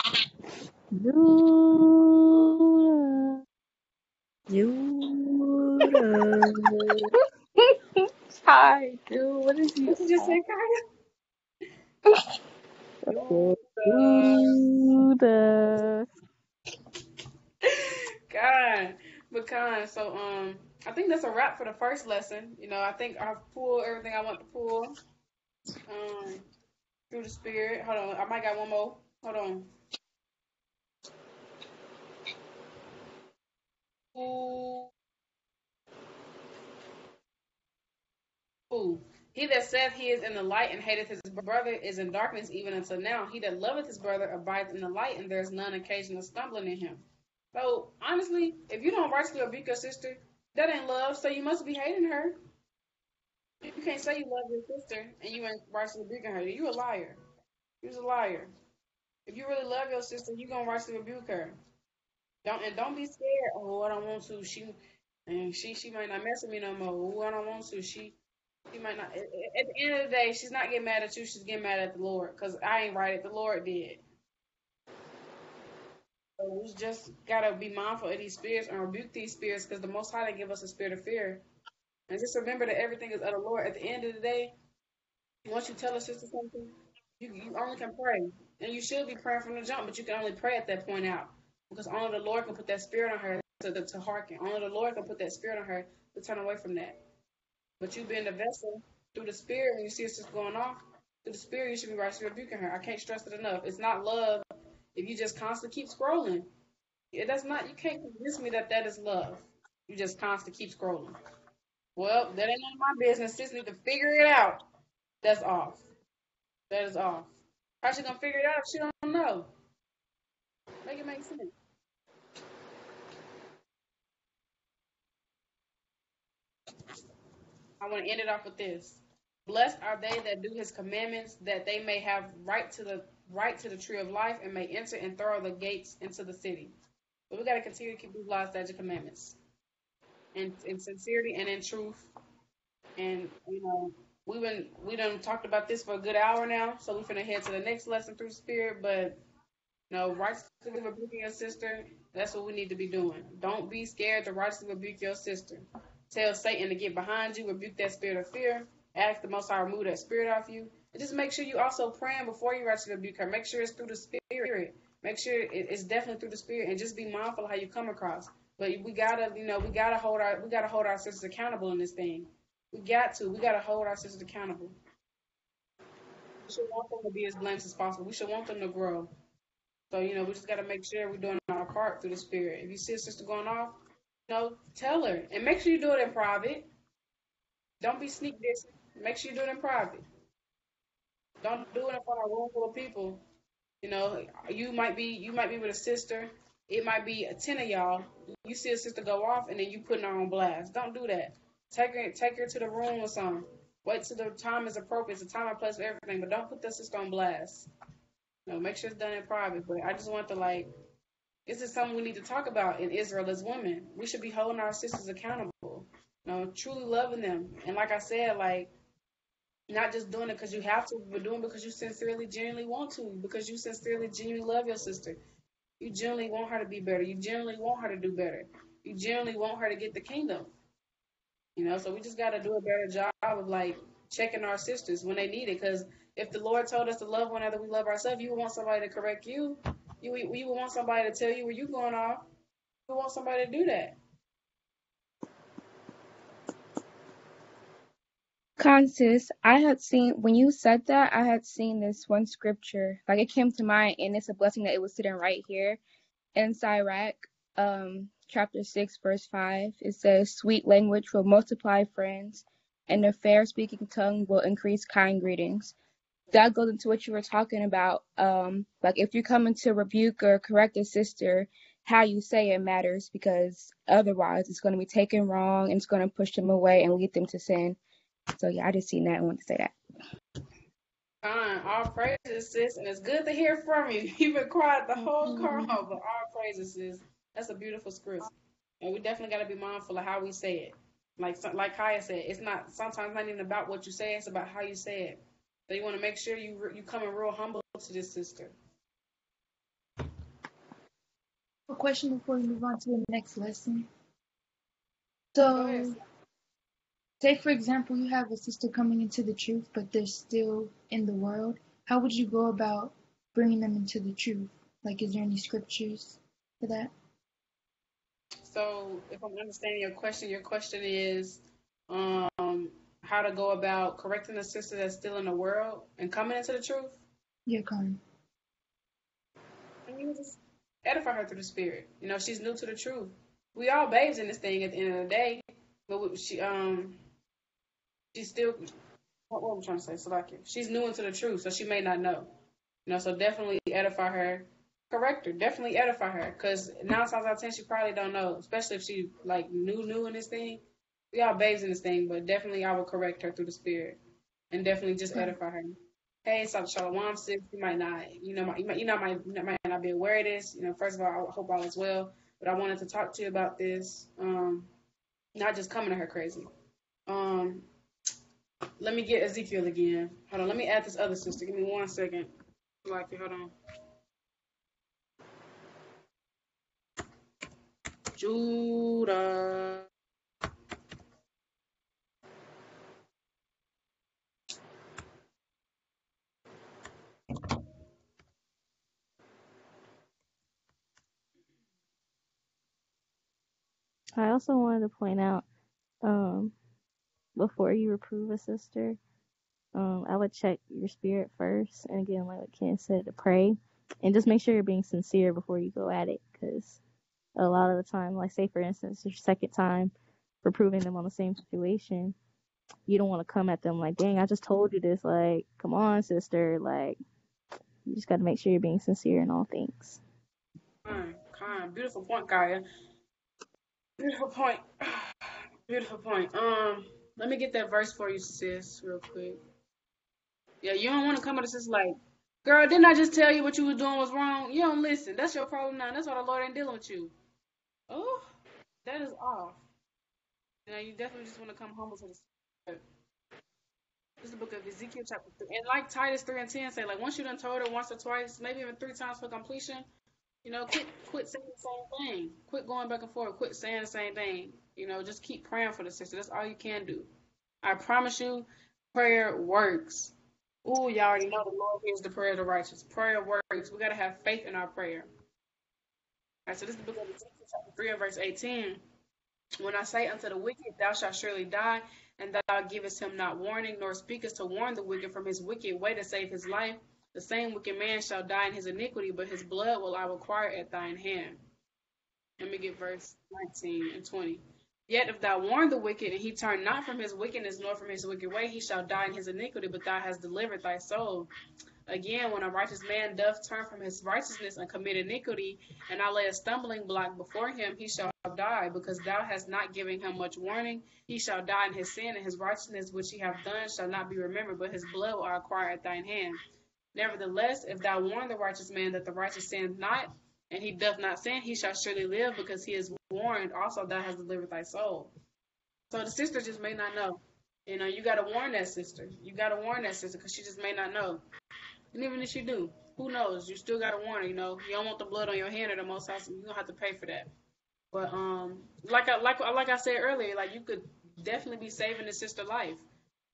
Hi, dude. What did you What did you say, Judah. God. But Con, so I think that's a wrap for the first lesson. I think I've pulled everything I want to pull. Through the Spirit. Hold on, I might got one more. Hold on. Ooh. He that saith he is in the light and hateth his brother is in darkness even until now. He that loveth his brother abideth in the light, and there is none occasion of stumbling in him. So, honestly, if you don't rightfully rebuke your sister, that ain't love, so you must be hating her. You can't say you love your sister and you ain't rightfully rebuking her. You a liar. You're a liar. If you really love your sister, you gonna rightfully rebuke her. Don't be scared. Oh, I don't want to. She might not mess with me no more. Oh, I don't want to. She might not. At the end of the day, she's not getting mad at you. She's getting mad at the Lord, because I ain't right. The Lord did. So we just gotta be mindful of these spirits and rebuke these spirits, because the Most High didn't give us a spirit of fear. And just remember that everything is of the Lord. At the end of the day, once you tell a sister something, you only can pray. And you should be praying from the jump, but you can only pray at that point out. Because only the Lord can put that spirit on her to hearken. Only the Lord can put that spirit on her to turn away from that. But you being the vessel through the spirit, when you see us just going off, through the spirit, you should be rightly rebuking her. I can't stress it enough. It's not love if you just constantly keep scrolling. That's not, you can't convince me that is love. You just constantly keep scrolling. Well, that ain't none of my business. Sis need to figure it out. That's off. That is off. How she gonna figure it out if she don't know? Make it make sense. I want to end it off with this. Blessed are they that do his commandments, that they may have right to the tree of life and may enter and throw the gates into the city. But we got to continue to keep these laws, statutes, commandments, and in sincerity and in truth. And we done talked about this for a good hour now, so we're finna head to the next lesson through the spirit. But righteously rebuking your sister, that's what we need to be doing. Don't be scared to righteously rebuke your sister. Tell Satan to get behind you, rebuke that spirit of fear, ask the Most High to remove that spirit off you, and just make sure you also praying before you righteously rebuke her. Make sure it's through the spirit. Make sure it's definitely through the spirit, and just be mindful of how you come across. But we gotta hold our sisters accountable in this thing. We gotta hold our sisters accountable. We should want them to be as blameless as possible. We should want them to grow. So, we just got to make sure we're doing our part through the spirit. If you see a sister going off, tell her. And make sure you do it in private. Don't be sneak dissing. Make sure you do it in private. Don't do it in front of a room full of people. You might be with a sister. It might be 10 of y'all. You see a sister go off, and then you putting her on blast. Don't do that. Take her to the room or something. Wait till the time is appropriate. It's a time and place for everything, but don't put that sister on blast. Make sure it's done in private. But I just want to this is something we need to talk about in Israel as women. We should be holding our sisters accountable. Truly loving them. And like I said, not just doing it because you have to, but doing it because you sincerely, genuinely want to. Because you sincerely, genuinely love your sister. You genuinely want her to be better. You genuinely want her to do better. You genuinely want her to get the kingdom. So we just got to do a better job of checking our sisters when they need it. Because if the Lord told us to love one another, we love ourselves, you would want somebody to correct you. You would want somebody to tell you where you're going off. You would want somebody to do that. Consis, I had seen, when you said that, I had seen this one scripture. It came to mind, and it's a blessing that it was sitting right here in Sirach, chapter 6, verse 5. It says, sweet language will multiply friends, and a fair speaking tongue will increase kind greetings. That goes into what you were talking about. If you're coming to rebuke or correct a sister, how you say it matters, because otherwise it's going to be taken wrong and it's going to push them away and lead them to sin. So yeah, I just seen that and wanted to say that. Fine. All praises, sis. And it's good to hear from you. You've been quiet the whole call, but all praises, sis. That's a beautiful script. And we definitely got to be mindful of how we say it. Like Kaya said, it's not sometimes not even about what you say, it's about how you say it. So you want to make sure you coming real humble to this sister. A question before we move on to the next lesson. So, say for example, you have a sister coming into the truth, but they're still in the world. How would you go about bringing them into the truth? Is there any scriptures for that? So, if I'm understanding your question is how to go about correcting a sister that's still in the world and coming into the truth? Yeah, Karen. And you just edify her through the spirit. She's new to the truth. We all babes in this thing at the end of the day, but she's still, what am I trying to say? So she's new into the truth, so she may not know. So definitely edify her, correct her, definitely edify her, because 9 times out of 10 she probably don't know, especially if she new in this thing. We all babes in this thing, but definitely I will correct her through the spirit, and definitely just edify her. Hey, SHALAWAM, sis. You might not, might not be aware of this. First of all, I hope all is well. But I wanted to talk to you about this. Not just coming to her crazy. Let me get Ezekiel again. Hold on. Let me add this other sister. Give me 1 second. Hold on. Judah. I also wanted to point out, before you reprove a sister, I would check your spirit first, and again, like what Ken said, to pray, and just make sure you're being sincere before you go at it, because a lot of the time, like say for instance, your second time reproving them on the same situation, you don't want to come at them like, dang, I just told you this, like, come on, sister, like, you just got to make sure you're being sincere in all things. Beautiful point, Kaya. Beautiful point. Beautiful point. Let me get that verse for you, sis, real quick. Yeah, you don't want to come at us just like, girl, didn't I just tell you what you was doing was wrong? You don't listen. That's your problem now. That's why the Lord ain't dealing with you. Oh, that is off. You definitely just want to come humble to the Spirit. This is the book of Ezekiel chapter 3. And like Titus 3 and 10 say, like once you done told her once or twice, maybe even 3 times for completion, quit saying the same thing. Quit going back and forth. Quit saying the same thing. Just keep praying for the sister. That's all you can do. I promise you, prayer works. Ooh, y'all already know the Lord hears the prayer of the righteous. Prayer works. We got to have faith in our prayer. All right, so this is the book of Ezekiel chapter 3 and verse 18. When I say unto the wicked, thou shalt surely die, and thou givest him not warning, nor speakest to warn the wicked from his wicked way to save his life, the same wicked man shall die in his iniquity, but his blood will I require at thine hand. Let me get verse 19 and 20. Yet if thou warn the wicked, and he turn not from his wickedness, nor from his wicked way, he shall die in his iniquity, but thou hast delivered thy soul. Again, when a righteous man doth turn from his righteousness and commit iniquity, and I lay a stumbling block before him, he shall die, because thou hast not given him much warning. He shall die in his sin, and his righteousness which he hath done shall not be remembered, but his blood will I acquire at thine hand. Nevertheless, if thou warn the righteous man that the righteous sin not, and he doth not sin, he shall surely live, because he is warned. Also, thou hast delivered thy soul. So the sister just may not know. You got to warn that sister. You got to warn that sister, because she just may not know. And even if you do, who knows? You still got to warn her. You don't want the blood on your hand or the Most High, so you're going to have to pay for that. But like I said earlier, like you could definitely be saving this sister life.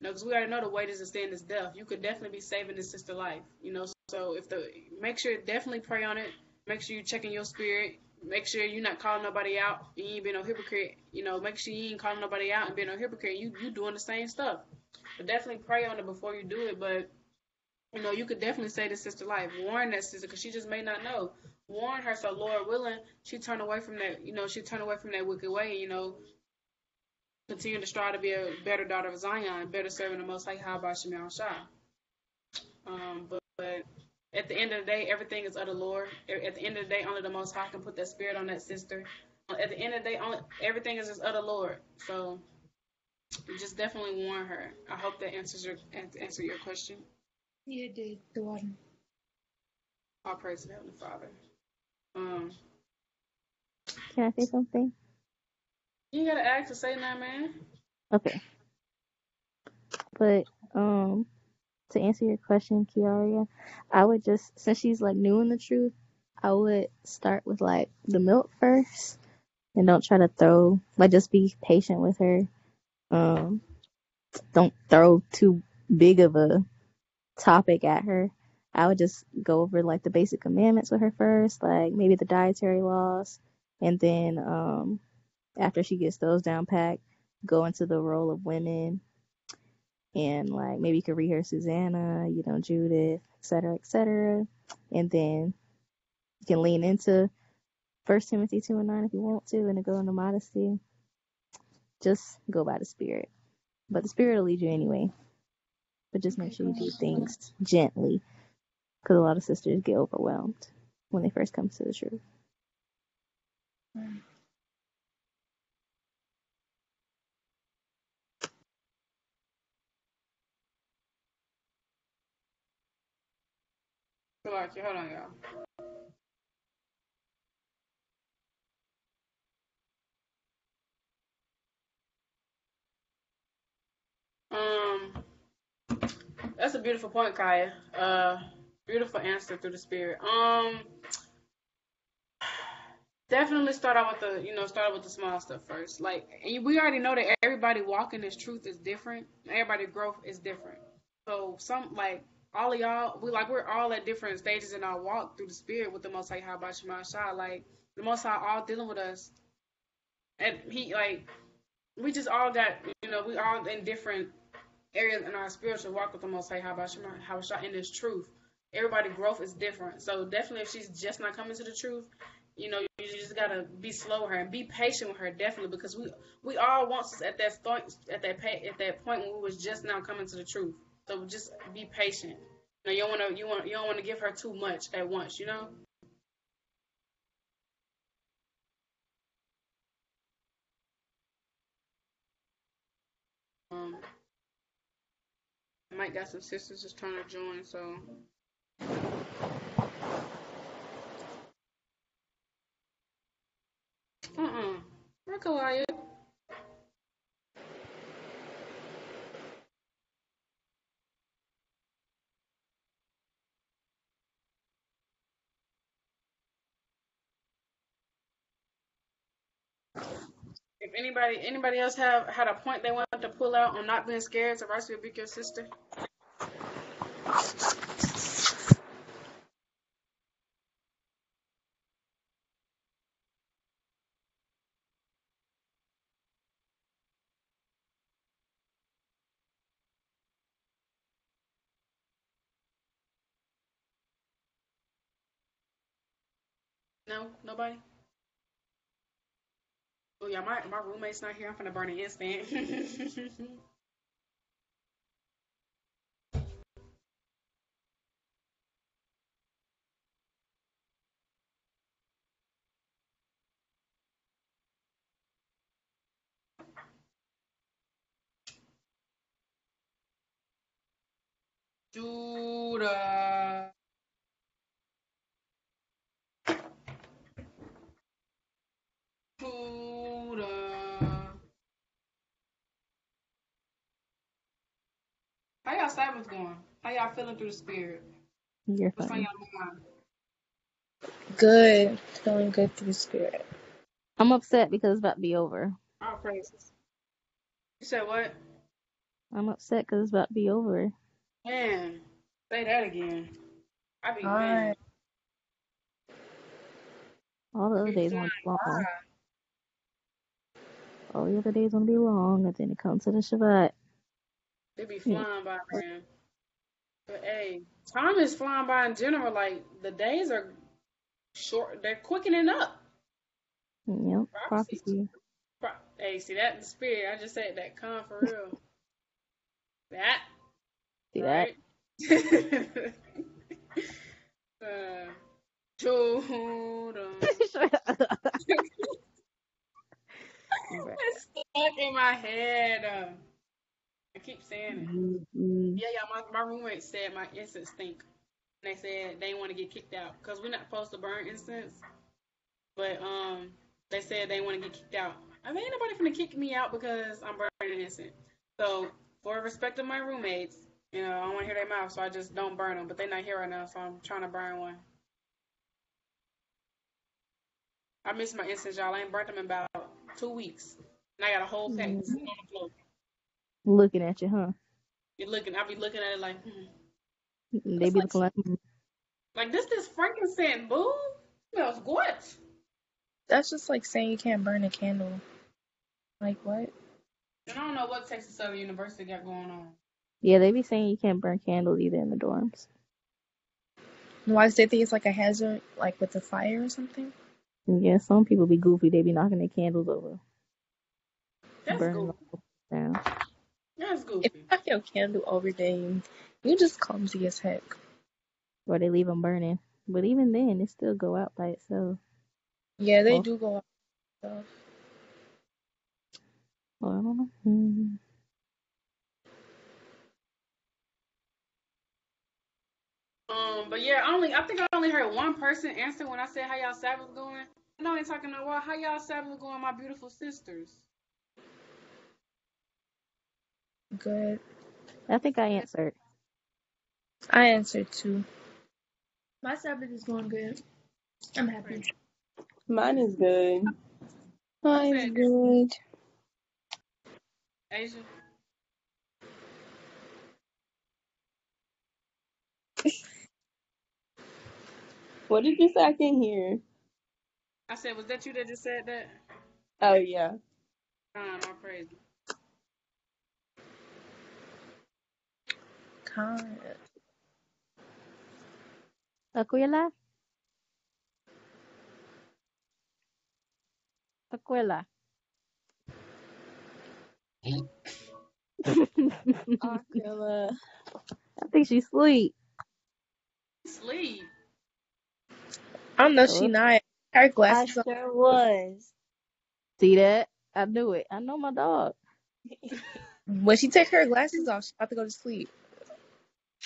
Because we already know the wages of sin is death. You could definitely be saving this sister life. So make sure definitely pray on it. Make sure you're checking your spirit. Make sure you're not calling nobody out. You ain't being no hypocrite. Make sure you ain't calling nobody out and being no hypocrite. You doing the same stuff. But definitely pray on it before you do it. But you could definitely save this sister life. Warn that sister, because she just may not know. Warn her, so Lord willing, she turn away from that. She turn away from that wicked way. Continue to strive to be a better daughter of Zion, better serving the Most High, Habashim Shah. But at the end of the day, everything is of the Lord. At the end of the day, only the Most High can put that spirit on that sister. At the end of the day, everything is just of the Lord. So just definitely warn her. I hope that answers your question. Yeah, it did. The one. All praise to the Heavenly Father. Can I say something? You gotta ask to say nothing, man. Okay. But to answer your question, Kiaria, I would just, since she's like new in the truth, I would start with like the milk first, and don't try to just be patient with her. Don't throw too big of a topic at her. I would just go over like the basic commandments with her first, like maybe the dietary laws, and then after she gets those down packed, go into the role of women, and like maybe you could read her Susanna, Judith, etc., and then you can lean into 1 Timothy 2:9 if you want to, and then go into modesty. Just go by the Spirit, but the Spirit will lead you anyway. But just make sure you do things gently, because a lot of sisters get overwhelmed when they first come to the truth. Hold on, y'all. That's a beautiful point, Kaya. Beautiful answer through the Spirit. Definitely start out with the small stuff first. Like, we already know that everybody walking this truth is different. Everybody growth is different. So all of y'all, we're all at different stages in our walk through the spirit with the Most High YASHARALA. Like, the Most High all dealing with us, and we just all got, we all in different areas in our spiritual walk with the Most High YASHARALA in this truth. Everybody growth is different. So definitely, if she's just not coming to the truth, you just gotta be slow with her and be patient with her, definitely, because we all want us at that point when we was just now coming to the truth. So just be patient. You don't want to give her too much at once. I might got some sisters just trying to join, so. Where Kalaya? If anybody else had a point they wanted to pull out on not being scared to rebuke your sister. No, nobody. Oh yeah, my roommate's not here. I'm finna burn an instant. Judah. How y'all Sabbath going? How y'all feeling through the spirit? You're What's on funny. your mind? Good. Feeling good through the spirit. I'm upset because it's about to be over. All praises. You said what? I'm upset because it's about to be over. Man, say that again. I be mad. All the other days want to be long. All the other days want to be long, and then it comes to the Shabbat. They be flying by, man. But hey, time is flying by in general. Like, the days are short. They're quickening up. Yep, prophecy. Hey, see that in the spirit? I just said that. Come for real. That. See right? that? It's stuck in my head. I keep saying it. Mm-hmm. Yeah, my roommate said my incense stink. And they said they want to get kicked out because we're not supposed to burn incense. But they said they want to get kicked out. I mean, ain't nobody finna kick me out because I'm burning incense. So for respect of my roommates, I don't want to hear their mouth, so I just don't burn them. But they're not here right now, so I'm trying to burn one. I miss my incense, y'all. I ain't burnt them in about 2 weeks. And I got a whole pack sitting on the floor. Looking at you, huh? I be looking at it like, They be looking like this frankincense, boo. Smells good. That's just like saying you can't burn a candle. Like what? And I don't know what Texas Southern University got going on. Yeah, they be saying you can't burn candles either in the dorms. Why do they think it's like a hazard, like with the fire or something? Yeah, some people be goofy. They be knocking their candles over. That's burning goofy. Down. That's goofy. If you knock your candle over, then you just clumsy as heck. Or they leave them burning. But even then, it still go out by itself. Yeah, they do go out by itself. Well, I don't know. But yeah, I think I only heard one person answer when I said how y'all Sabbath going. I know I ain't talking no while. How y'all Sabbath going, my beautiful sisters? Good. I think I answered. I answered too. My Sabbath is going good. I'm happy. Mine is good. I Mine's said, good. Asia. What did you say? I can't hear. I said, was that you that just said that? Oh, yeah. My praise. Con. Aquila? Aquila. Aquila. I think she's asleep. Sleep. I don't know, Oh, she not. Her I glasses on. sure was. see that? I knew it. I know my dog. When she take her glasses off, she's about to go to sleep.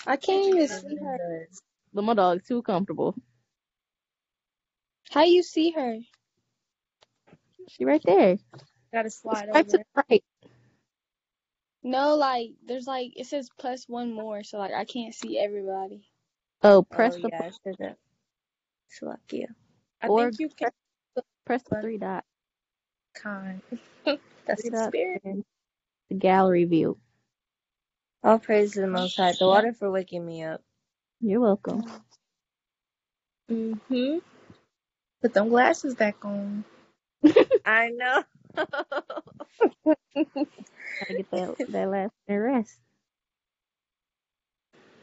I can't even Sure see her. does. But my dog's too comfortable. How you see her? She right there. Gotta slide Right to over. the right. No, like, there's like, it says plus one more, so like, I can't see everybody. Oh, Oh, press the yeah, I should have. Select you. I or think you can. press the three dots. Con. Three That's the dots spirit. and the gallery view. All praise to the Most High. The water for waking me up. You're welcome. Mm-hmm. Put them glasses back on. I know. Gotta get that last rest.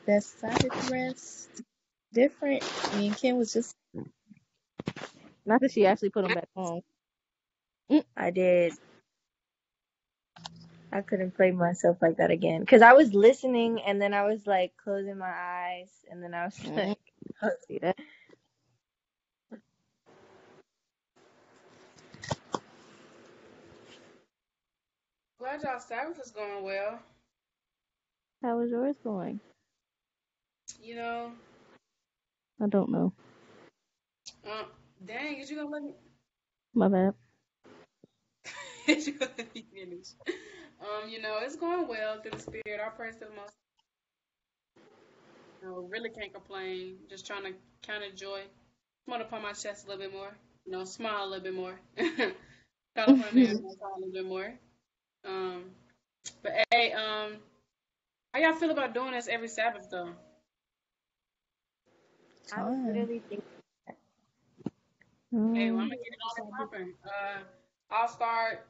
That Sabbath rest. Different. Me and Kim was just. Not that she actually put them back on. I did. I couldn't play myself like that again. Because I was listening and then I was like closing my eyes and then I was like, See that? Glad y'all Sabbath is going well. How was yours going? You know, I don't know. dang, is you gonna let me? My bad. Is you gonna let me finish? You know, it's going well through the spirit. I praise to the most. You know, really can't complain. Just trying to count of joy. Come on upon my chest a little bit more. You know, smile a little bit more. Try to put in smile a little bit more. But hey, how y'all feel about doing this every Sabbath though? I was literally thinking. Hey, well, I'm gonna get it all popping. I'll start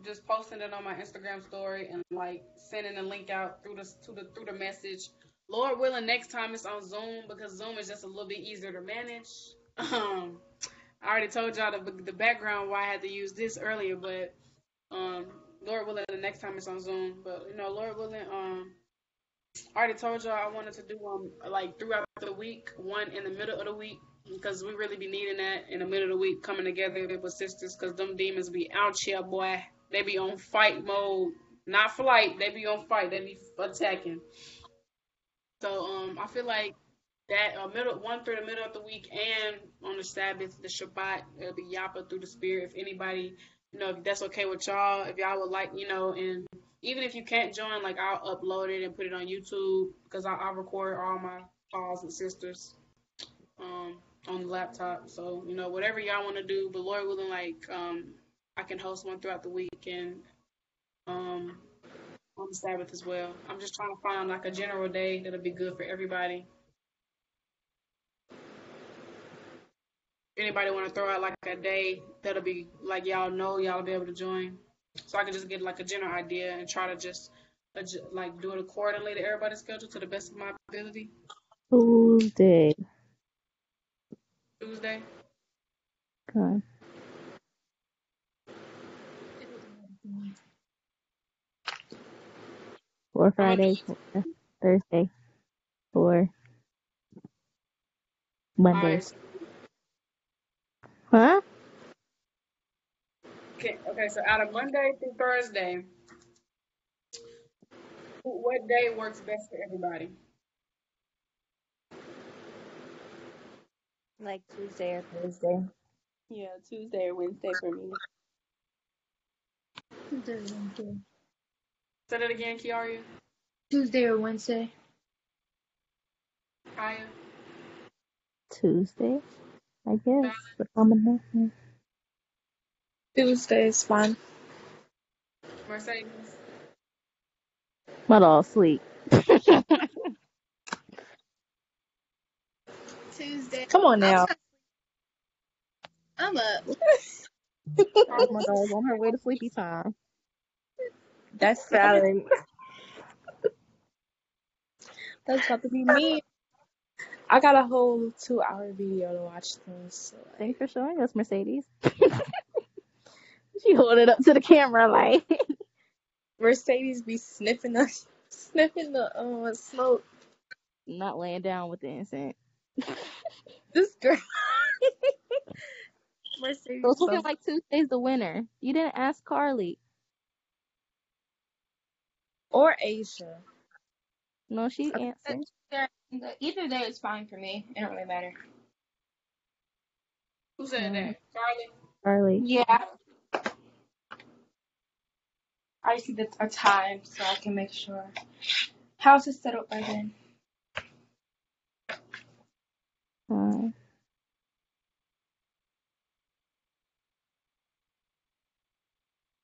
just posting it on my Instagram story and like sending the link out through the message. Lord willing, next time it's on Zoom because Zoom is just a little bit easier to manage. I already told y'all the background why I had to use this earlier, but Lord willing, the next time it's on Zoom. But you know, Lord willing, I already told y'all I wanted to do like throughout the week, one in the middle of the week, because we really be needing that in the middle of the week coming together with sisters, because them demons be out here, boy. They be on fight mode, not flight. They be on fight. They be attacking. So I feel like that one through the middle of the week and on the Sabbath, the Shabbat, it'll be Yappa through the Spirit. If anybody, you know, if that's okay with y'all, if y'all would like, you know, and even if you can't join, like I'll upload it and put it on YouTube because I'll record all my calls and sisters on the laptop. So you know, whatever y'all want to do, but Lord willing, like I can host one throughout the week and on the Sabbath as well. I'm just trying to find like a general day that'll be good for everybody. Anybody want to throw out like a day that'll be like y'all know y'all be able to join, so I can just get like a general idea and try to just like do it accordingly to everybody's schedule to the best of my ability. Tuesday. Tuesday. Okay. Or Friday, or Thursday, or Monday. Right. Huh? Okay, so out of Monday through Thursday, what day works best for everybody? Like Tuesday or Thursday. Yeah, Tuesday or Wednesday for me. Tuesday or Wednesday. Say that again, Kiaria. Tuesday or Wednesday. Kaya. Tuesday. I guess the combination. Tuesday is fine. Mercedes. But all sleep. Tuesday. Come on now. I'm up. Oh my dog on her way to sleepy time. That's valid. That's about to be me. I got a whole 2-hour video to watch things. So Thanks for showing us, Mercedes. She hold it up to the camera like. Mercedes be sniffing the smoke. Not laying down with the incense. This girl. Mercedes. So it's looking like Tuesday's the winner. You didn't ask Carly. Or Asia. No, she answered. Either day is fine for me. It don't really matter. Who said that? Carly? Carly. Yeah. I just need a time so I can make sure. House is set up by then.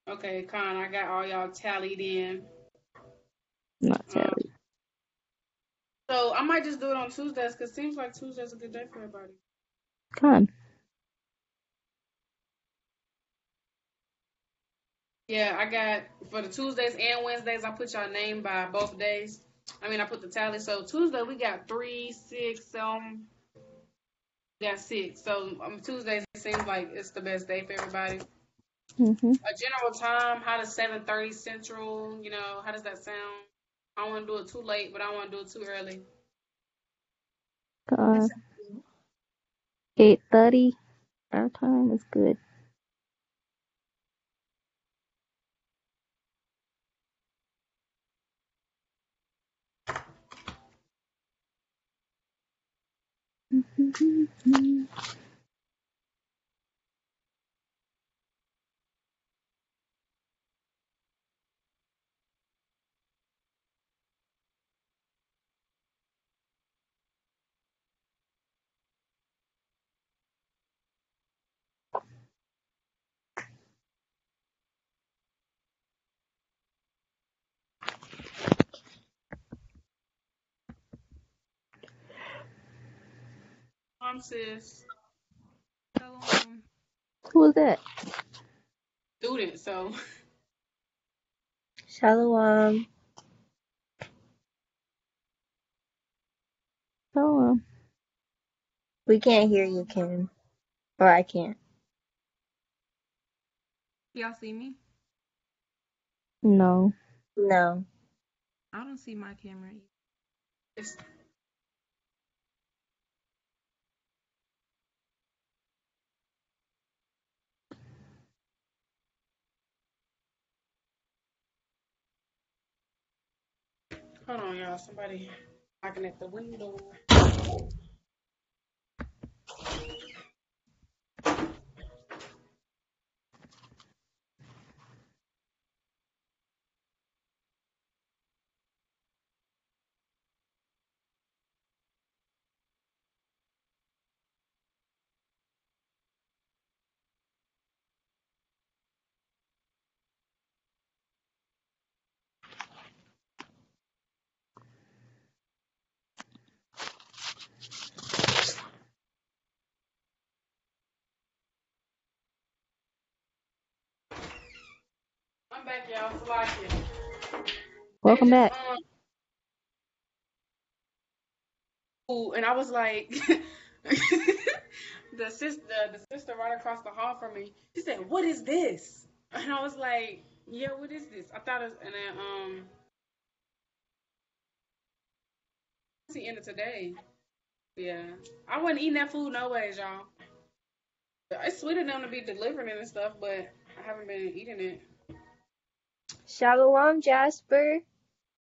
Okay, Con, I got all y'all tallied in. Not tallied. So I might just do it on Tuesdays because it seems like Tuesday's a good day for everybody. Con. Yeah, I got for the Tuesdays and Wednesdays, I put y'all name by both days. I mean, I put the tally. So Tuesday we got 3, 6, we got 6. So Tuesdays it seems like it's the best day for everybody. Mm-hmm. A general time, how does 7:30 Central? You know, how does that sound? I don't want to do it too late, but I don't want to do it too early. 8:30. Our time is good. Sis. Who was that? Student, so. Shalawam. Shalom. We can't hear you, Kim. Or I can't. Y'all see me? No. No. I don't see my camera either. Hold on, y'all. Somebody knocking at the window. I'm back, y'all. Salakia. Welcome back. And I was like, the sister right across the hall from me, she said, "What is this?" And I was like, "Yeah, what is this?" I thought it was, and then it's the end of today. Yeah, I wasn't eating that food no ways, y'all. It's sweet of them to be delivering it and stuff, but I haven't been eating it. Shalawam, Jasper.